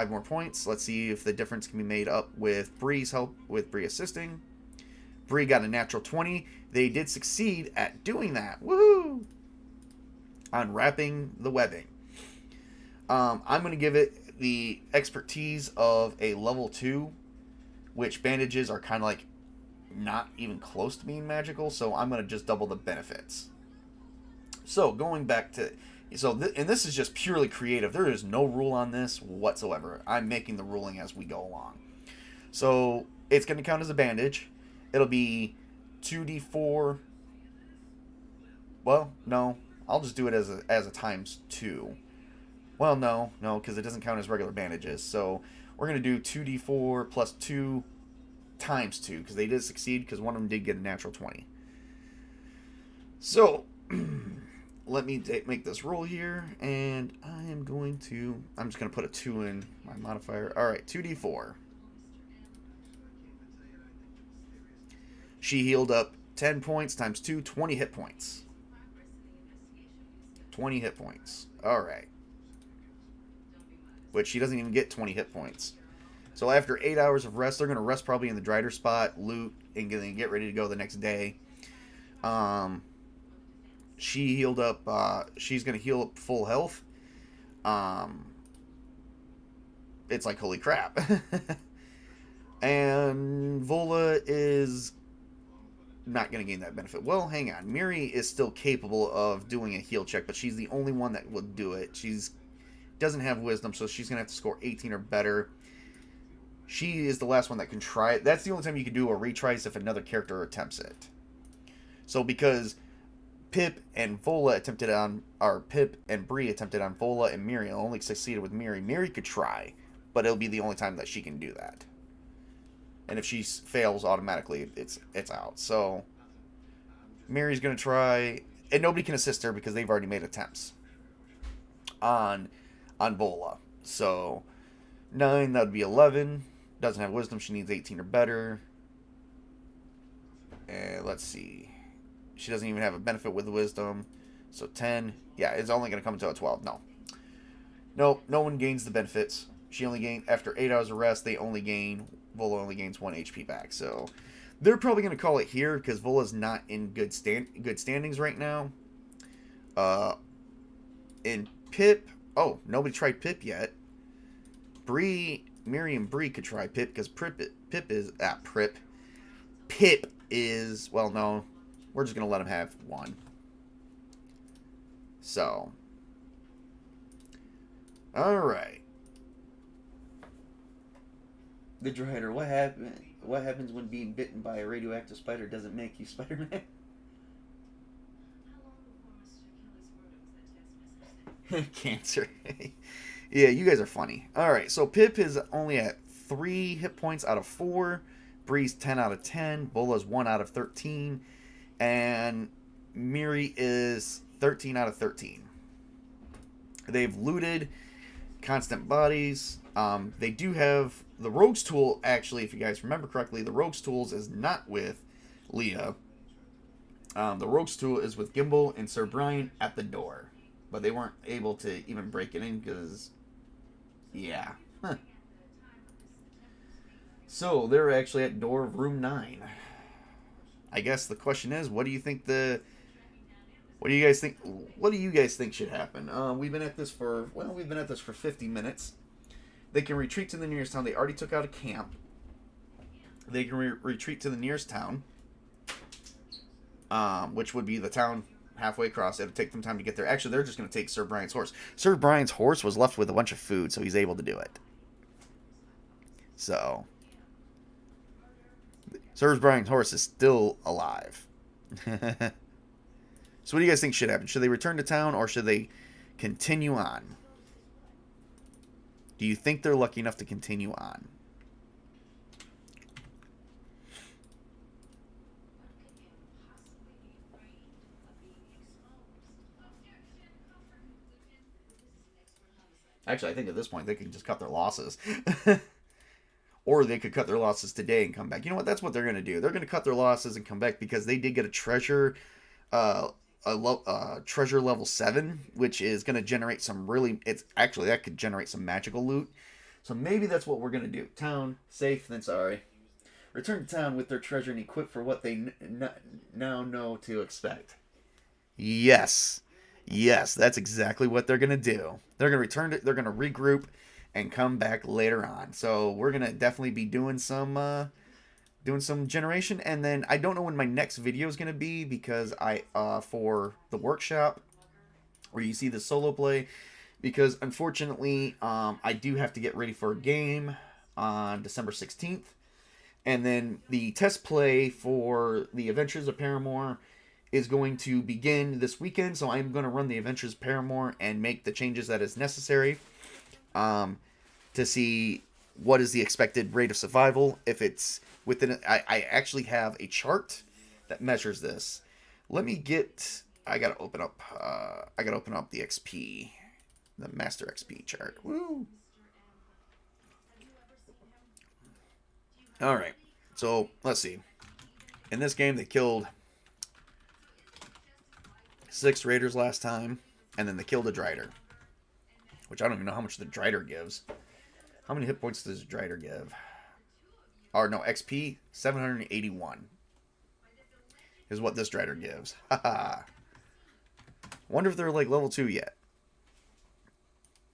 more points. Let's see if the difference can be made up with Bree's help, with Bree assisting. Bree got a natural 20. They did succeed at doing that. Woohoo! Unwrapping the webbing. I'm going to give it the expertise of a level 2, which bandages are kind of like not even close to being magical, so I'm going to just double the benefits. So going back to, and this is just purely creative. There is no rule on this whatsoever. I'm making the ruling as we go along. So it's going to count as a bandage. It'll be 2d4. Well, no, I'll just do it as a times 2. Well, no, because it doesn't count as regular bandages. So we're going to do 2d4 plus 2 times 2, because they did succeed, because one of them did get a natural 20. So let me make this roll here, and I'm just going to put a 2 in my modifier. All right, 2d4. She healed up 10 points times 2, 20 hit points. 20 hit points. All right. Which she doesn't even get 20 hit points. So after 8 hours of rest, they're going to rest probably in the Drider spot, loot, and get ready to go the next day. She healed up, she's going to heal up full health. It's like, holy crap. And Vola is not going to gain that benefit. Well, hang on. Miri is still capable of doing a heal check, but she's the only one that will do it. She's doesn't have wisdom, so she's going to have to score 18 or better. She is the last one that can try it. That's the only time you can do a retry is if another character attempts it. So because Pip and Vola attempted on, or Pip and Bree attempted on Vola and Miri, and only succeeded with Miri. Miri could try, but it'll be the only time that she can do that. And if she fails automatically, it's out. So Miri's going to try, and nobody can assist her because they've already made attempts on Vola. So 9, that would be 11. Doesn't have wisdom. She needs 18 or better. And let's see. She doesn't even have a benefit with wisdom. So 10. Yeah, it's only going to come to a 12. No, no one gains the benefits. She only gained, after 8 hours of rest, Vola only gains 1 HP back. So they're probably going to call it here because Vola's not in good standings right now. In Pip, oh, nobody tried Pip yet. Miri and Bree could try Pip because Pip is, well, no, we're just going to let him have 1. So, alright. The Drider, what happens when being bitten by a radioactive spider doesn't make you Spider-Man? Cancer. Yeah, you guys are funny. Alright, so Pip is only at 3 hit points out of 4. Bree's 10 out of 10. Vola's 1 out of 13. And Miri is 13 out of 13. They've looted constant bodies. They do have the Rogue's Tool, actually, if you guys remember correctly, the Rogue's Tools is not with Leah. The Rogue's Tool is with Gimbal and Sir Brian at the door. But they weren't able to even break it in because, yeah. Huh. So they're actually at door of room 9. I guess the question is, what do you guys think should happen? We've been at this for 50 minutes. They can retreat to the nearest town. They already took out a camp. They can retreat to the nearest town, which would be the town halfway across. It'll take them time to get there. Actually, they're just going to take Sir Brian's horse. Sir Brian's horse was left with a bunch of food, so he's able to do it. So, Sir Brian's horse is still alive. So what do you guys think should happen? Should they return to town, or should they continue on? Do you think they're lucky enough to continue on? Actually, I think at this point they can just cut their losses. Or they could cut their losses today and come back. You know what? That's what they're going to do. They're going to cut their losses and come back because they did get a treasure, treasure level 7, which is going to generate some really. It's actually that could generate some magical loot. So maybe that's what we're going to do. Town safe, then sorry. Return to town with their treasure and equip for what they now know to expect. Yes, yes, that's exactly what they're going to do. They're going to return to. They're going to regroup and come back later on. So we're gonna definitely be doing some generation, and then I don't know when my next video is gonna be because I for the workshop where you see the solo play, because unfortunately I do have to get ready for a game on December 16th, and then the test play for the Adventures of Paramore is going to begin this weekend. So I'm going to run the Adventures of Paramore and make the changes that is necessary. To see what is the expected rate of survival. If it's within, I actually have a chart that measures this. Let me get. I gotta open up. The XP, the Master XP chart. Woo! All right. So let's see. In this game, they killed 6 raiders last time, and then they killed a Drider, which I don't even know how much the Drider gives. How many hit points does Drider give? Or no, XP 781 is what this Drider gives. Haha. Wonder if they're like level 2 yet.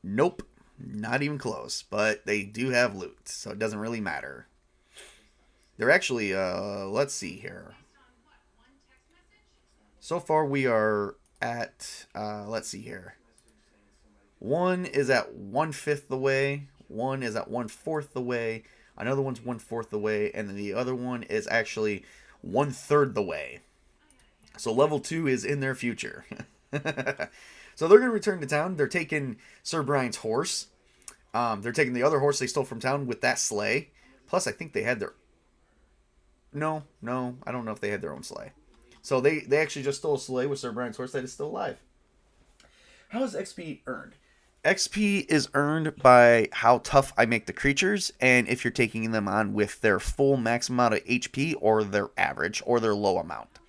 Nope, not even close. But they do have loot, so it doesn't really matter. They're actually, let's see here. So far we are at, let's see here. One is at 1/5 the way. One is at 1/4 the way. Another one's 1/4 the way. And then the other one is actually 1/3 the way. So level 2 is in their future. So they're going to return to town. They're taking Sir Brian's horse. They're taking the other horse they stole from town with that sleigh. Plus, I think they had their... No, I don't know if they had their own sleigh. So they actually just stole a sleigh with Sir Brian's horse that is still alive. How is XP earned? XP is earned by how tough I make the creatures, and if you're taking them on with their full max amount of HP, or their average, or their low amount.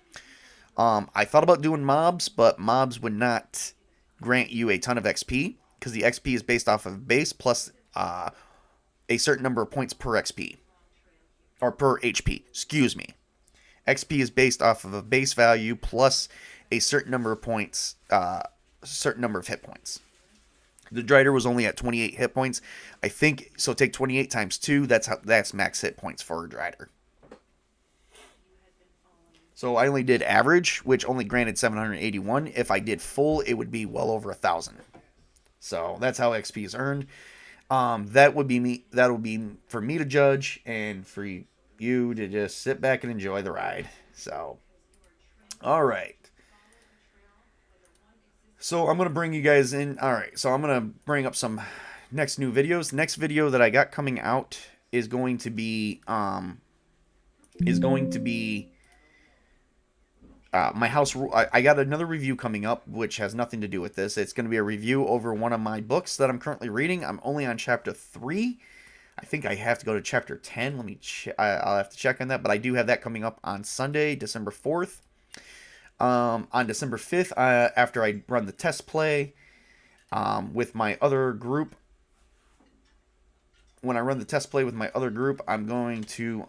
I thought about doing mobs, but mobs would not grant you a ton of XP, because the XP is based off of base plus a certain number of points per XP. Or per HP, excuse me. XP is based off of a base value plus a certain number of points, certain number of hit points. The Drider was only at 28 hit points. I think, so take 28 times 2, that's max hit points for a Drider. So I only did average, which only granted 781. If I did full, it would be well over 1,000. So that's how XP is earned. That would be me. That would be for me to judge, and for you to just sit back and enjoy the ride. So, all right. So I'm gonna bring you guys in. All right. So I'm gonna bring up some next new videos. The next video that I got coming out is going to be my house. I got another review coming up, which has nothing to do with this. It's going to be a review over one of my books that I'm currently reading. I'm only on chapter 3. I think I have to go to chapter 10. Let me I'll have to check on that, but I do have that coming up on Sunday, December 4th. On December 5th, after I run the test play with my other group. When I run the test play with my other group, I'm going to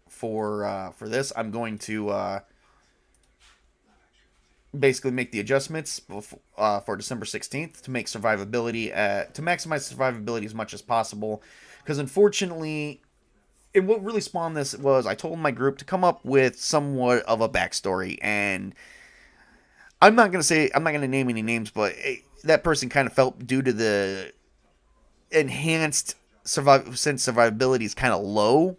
for this, I'm going to basically make the adjustments for December 16th to make survivability, to maximize survivability as much as possible. Because unfortunately, and what really spawned this was I told my group to come up with somewhat of a backstory, and I'm not going to name any names, but that person kind of felt, due to the enhanced since survivability is kind of low,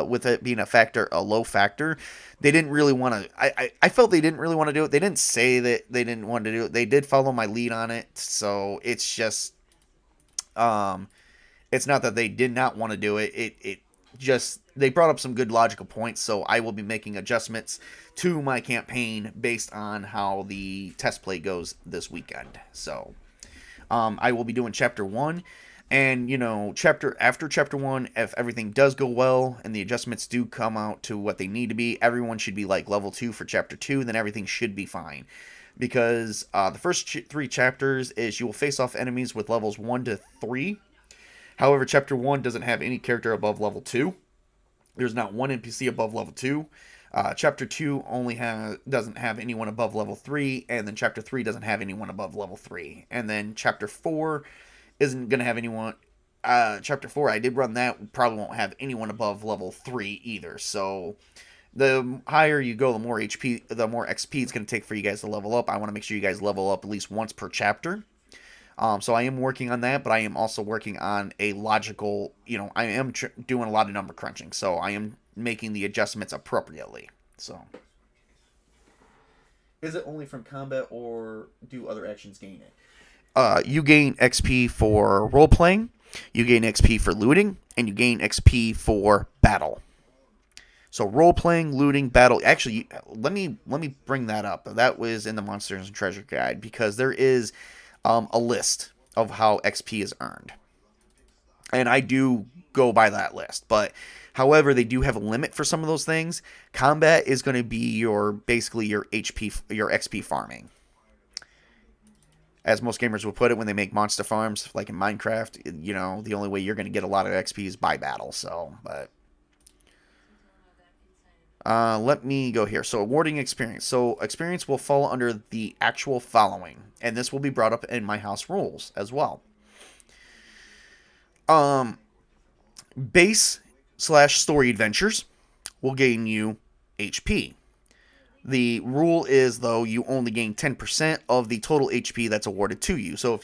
with it being a low factor, they didn't really want to. I felt they didn't really want to do it. They didn't say that they didn't want to do it. They did follow my lead on it, so it's just It's not that they did not want to do it. It just, they brought up some good logical points, so I will be making adjustments to my campaign based on how the test play goes this weekend. So I will be doing chapter 1, and after chapter 1, if everything does go well and the adjustments do come out to what they need to be, everyone should be like level 2 for chapter 2, then everything should be fine. Because the first 3 chapters is you will face off enemies with levels 1 to 3. However, chapter 1 doesn't have any character above level 2. There's not one NPC above level 2. Chapter 2 doesn't have anyone above level 3, and then chapter 3 doesn't have anyone above level 3. And then chapter 4 isn't going to have anyone... chapter 4, I did run that, probably won't have anyone above level 3 either. So the higher you go, the more XP it's going to take for you guys to level up. I want to make sure you guys level up at least once per chapter. So I am working on that, but I am also working on a logical, I am doing a lot of number crunching, so I am making the adjustments appropriately. So, is it only from combat, or do other actions gain it? You gain XP for role playing, you gain XP for looting, and you gain XP for battle. So role playing, looting, battle. Actually, let me bring that up. That was in the Monsters and Treasure Guide, because there is a list of how XP is earned. And I do go by that list. But, however, they do have a limit for some of those things. Combat is going to be basically your XP farming. As most gamers will put it when they make monster farms, like in Minecraft, the only way you're going to get a lot of XP is by battle. So, but... let me go here. So, awarding experience. So, experience will fall under the actual following. And this will be brought up in my house rules as well. Base/story adventures will gain you HP. The rule is, though, you only gain 10% of the total HP that's awarded to you. So,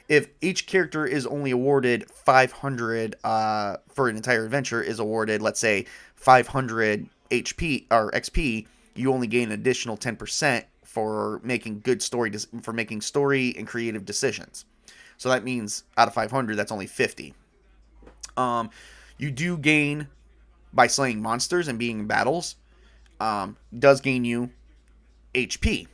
if each character is only awarded 500 for an entire adventure, is awarded, let's say, 500 HP or XP, you only gain an additional 10% for making making story and creative decisions. So that means out of 500, that's only 50. You do gain by slaying monsters and being in battles. Does gain you XP.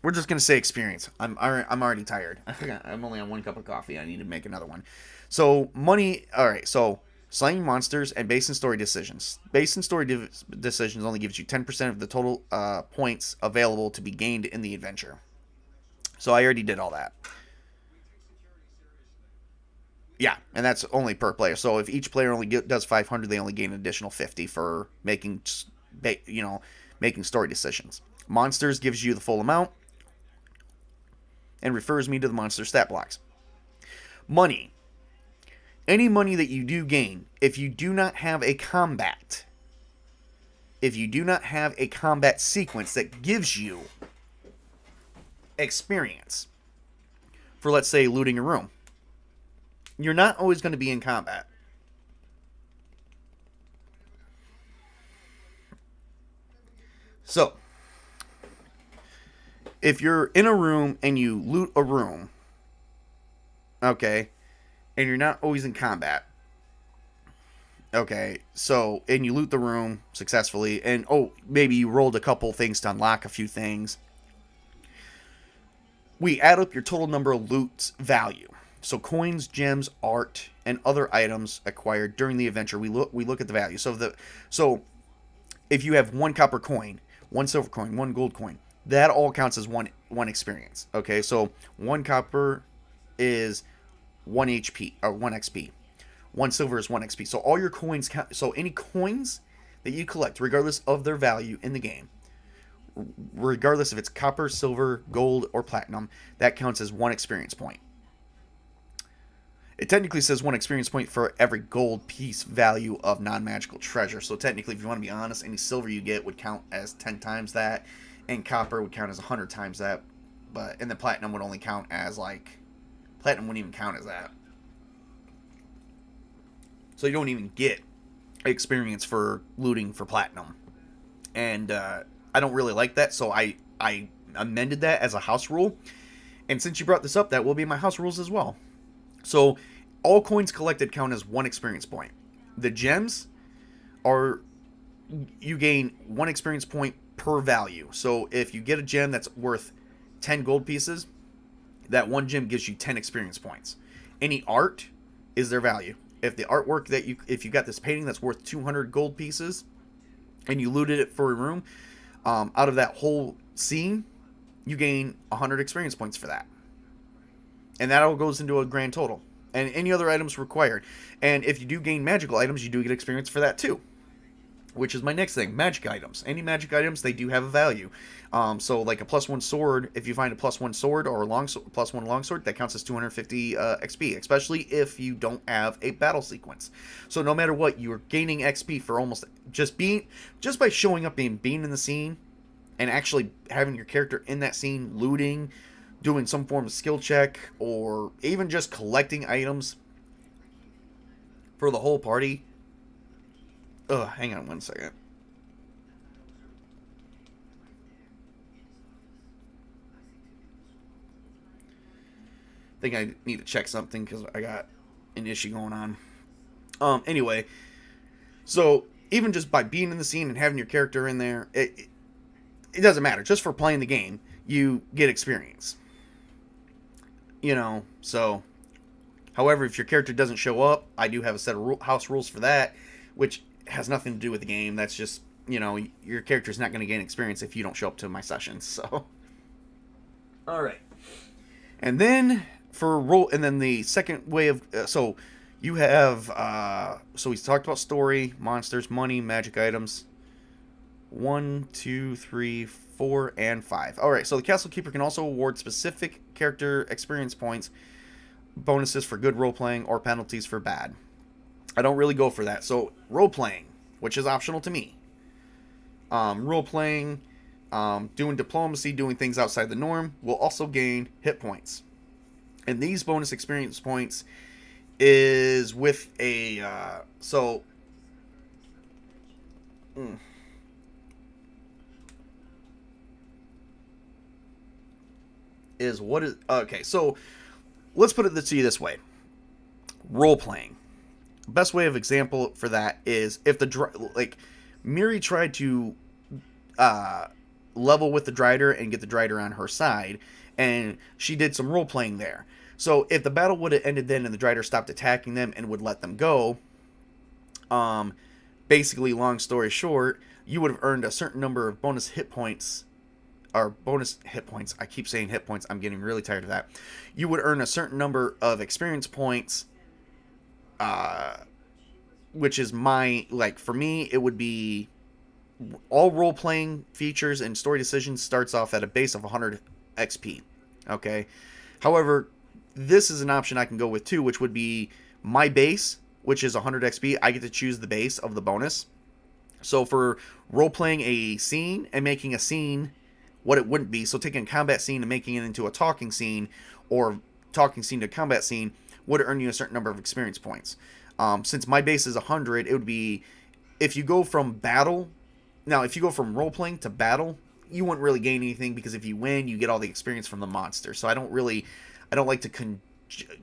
We're just gonna say experience. I'm already tired. I'm only on 1 cup of coffee. I need to make another one. So money. All right. So slaying monsters and base and story decisions. Base and story decisions only gives you 10% of the total points available to be gained in the adventure. So I already did all that. Yeah, and that's only per player. So if each player only does 500, they only gain an additional 50 for making story decisions. Monsters gives you the full amount and refers me to the monster stat blocks. Money. Any money that you do gain, if you do not have a combat sequence that gives you experience for, let's say, looting a room, you're not always going to be in combat. So, if you're in a room and you loot a room, okay, and you're not always in combat, okay, so, and you loot the room successfully, and, maybe you rolled a couple things to unlock a few things, we add up your total number of loot value. So coins, gems, art, and other items acquired during the adventure, we look at the value. So if you have 1 copper coin, 1 silver coin, 1 gold coin, that all counts as one experience. Okay, so 1 copper is 1 HP or 1 XP. 1 silver is 1 XP. So all your coins count. So any coins that you collect, regardless of their value in the game, regardless if it's copper, silver, gold, or platinum, that counts as 1 experience point. It technically says 1 experience point for every gold piece value of non-magical treasure. So technically, if you want to be honest, any silver you get would count as 10 times that, and copper would count as 100 times that. And the platinum would only count as platinum wouldn't even count as that. So you don't even get experience for looting for platinum. And I don't really like that, so I amended that as a house rule. And since you brought this up, that will be my house rules as well. So all coins collected count as 1 experience point. The gems are, you gain 1 experience point per value. So if you get a gem that's worth 10 gold pieces, that one gem gives you 10 experience points. Any art is their value. If the artwork that if you got this painting that's worth 200 gold pieces and you looted it for a room, out of that whole scene, you gain 100 experience points for that. And that all goes into a grand total. And any other items required. And if you do gain magical items, you do get experience for that too. Which is my next thing, magic items. Any magic items, they do have a value. So like a +1 sword, if you find a +1 sword or a +1 longsword, that counts as 250 XP, especially if you don't have a battle sequence. So no matter what, you're gaining XP for almost just by showing up and being in the scene, and actually having your character in that scene, looting, doing some form of skill check, or even just collecting items for the whole party. Hang on 1 second. I think I need to check something because I got an issue going on. Anyway, so even just by being in the scene and having your character in there, it doesn't matter. Just for playing the game, you get experience. You know, so, however, if your character doesn't show up, I do have a set of house rules for that, which has nothing to do with the game. That's just, you know, your character's not going to gain experience if you don't show up to my sessions. So, all right. And then the second way of, so you have, so we talked about story, monsters, money, magic items. 1, 2, 3, 4, and 5. All right, so the Castle Keeper can also award specific character experience points, bonuses for good role playing, or penalties for bad. I don't really go for that. So role playing, which is optional to me. Role playing, doing diplomacy, doing things outside the norm, will also gain hit points. And these bonus experience points is with a okay, so let's put it to you this way. Role playing. Best way of example for that is if Miri tried to level with the Drider and get the Drider on her side, and she did some role playing there. So if the battle would have ended then and the Drider stopped attacking them and would let them go, basically, long story short, you would have earned a certain number of bonus hit points. Or bonus hit points. I keep saying hit points. I'm getting really tired of that. You would earn a certain number of experience points, which is for me, it would be all role-playing features and story decisions starts off at a base of 100 XP. Okay? However, this is an option I can go with too, which would be my base, which is 100 XP. I get to choose the base of the bonus. So for role-playing a scene and making a scene what it wouldn't be, so taking a combat scene and making it into a talking scene, or talking scene to combat scene, would earn you a certain number of experience points. Since my base is 100, it would be, if you go from battle, now if you go from role-playing to battle, you wouldn't really gain anything, because if you win, you get all the experience from the monster. So I don't like to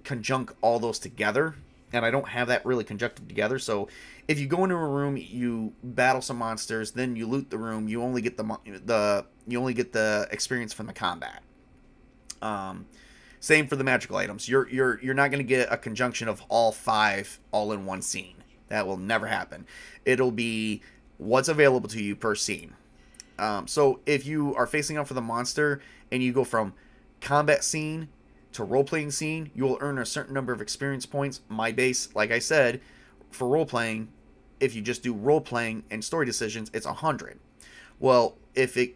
conjunct all those together, and I don't have that really conjuncted together. So if you go into a room, you battle some monsters, then you loot the room, you only get the experience from the combat. Same for the magical items. You're not going to get a conjunction of all 5 all in one scene. That will never happen. It'll be what's available to you per scene. So if you are facing off with a monster and you go from combat scene to role-playing scene, you will earn a certain number of experience points. My base, like I said, for role-playing, if you just do role-playing and story decisions, it's 100. Well, if you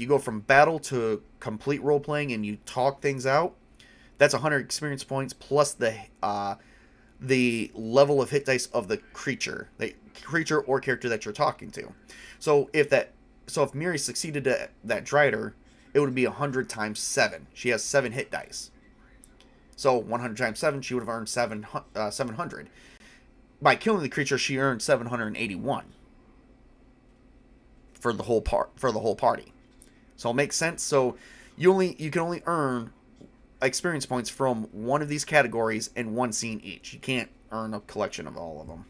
go from battle to complete role-playing and you talk things out, that's 100 experience points plus the level of hit dice of the creature or character that you're talking to. So if Miri succeeded at that Drider, it would be 100 times 7. She has 7 hit dice. So 100 times 7, she would have earned 700. By killing the creature, she earned 781 for the whole party. So it makes sense. So You can only earn experience points from one of these categories and one scene each. You can't earn a collection of all of them.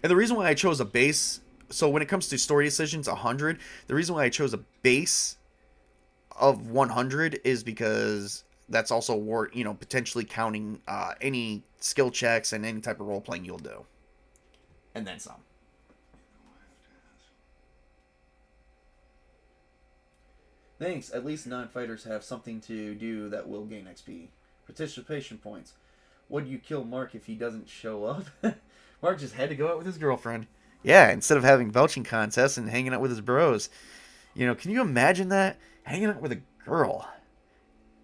And the reason why I chose a base, so when it comes to story decisions, 100, the reason why I chose a base of 100 is because that's also potentially counting any skill checks and any type of role playing you'll do, and then some. Thanks. At least non-fighters have something to do that will gain XP. Participation points. Would you kill Mark if he doesn't show up? Mark just had to go out with his girlfriend. Yeah, instead of having belching contests and hanging out with his bros. Can you imagine that? Hanging out with a girl.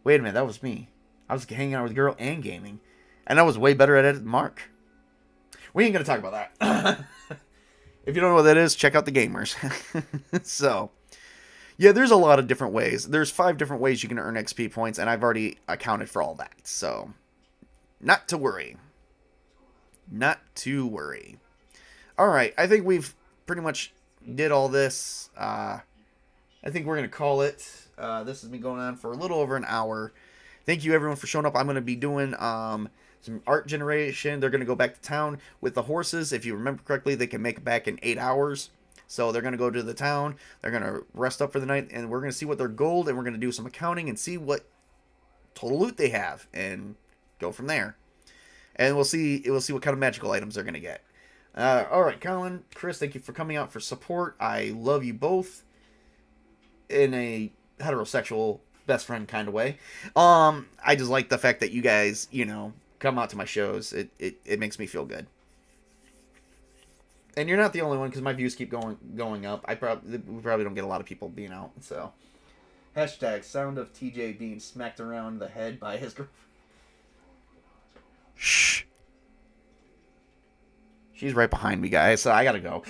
Wait a minute, that was me. I was hanging out with a girl and gaming. And I was way better at it than Mark. We ain't going to talk about that. If you don't know what that is, check out the gamers. So, yeah, there's a lot of different ways. There's 5 different ways you can earn XP points, and I've already accounted for all that. So, not to worry. Not to worry. Alright, I think we've pretty much did all this. I think we're going to call it. This has been going on for a little over an hour. Thank you, everyone, for showing up. I'm going to be doing some art generation. They're going to go back to town with the horses. If you remember correctly, they can make it back in 8 hours. So they're going to go to the town. They're going to rest up for the night, and we're going to see what their gold, and we're going to do some accounting and see what total loot they have, and go from there. And we'll see what kind of magical items they're going to get. All right, Colin, Chris, thank you for coming out for support. I love you both in a heterosexual best friend kind of way. I just like the fact that you guys, come out to my shows. It makes me feel good. And you're not the only one, because my views keep going up. We probably don't get a lot of people being out. So, hashtag sound of TJ being smacked around the head by his girlfriend. Shh. She's right behind me, guys, so I gotta go.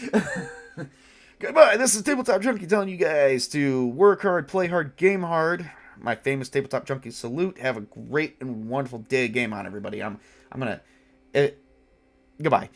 Goodbye. This is Tabletop Junkie telling you guys to work hard, play hard, game hard. My famous Tabletop Junkie salute. Have a great and wonderful day of game on, everybody. I'm gonna... goodbye.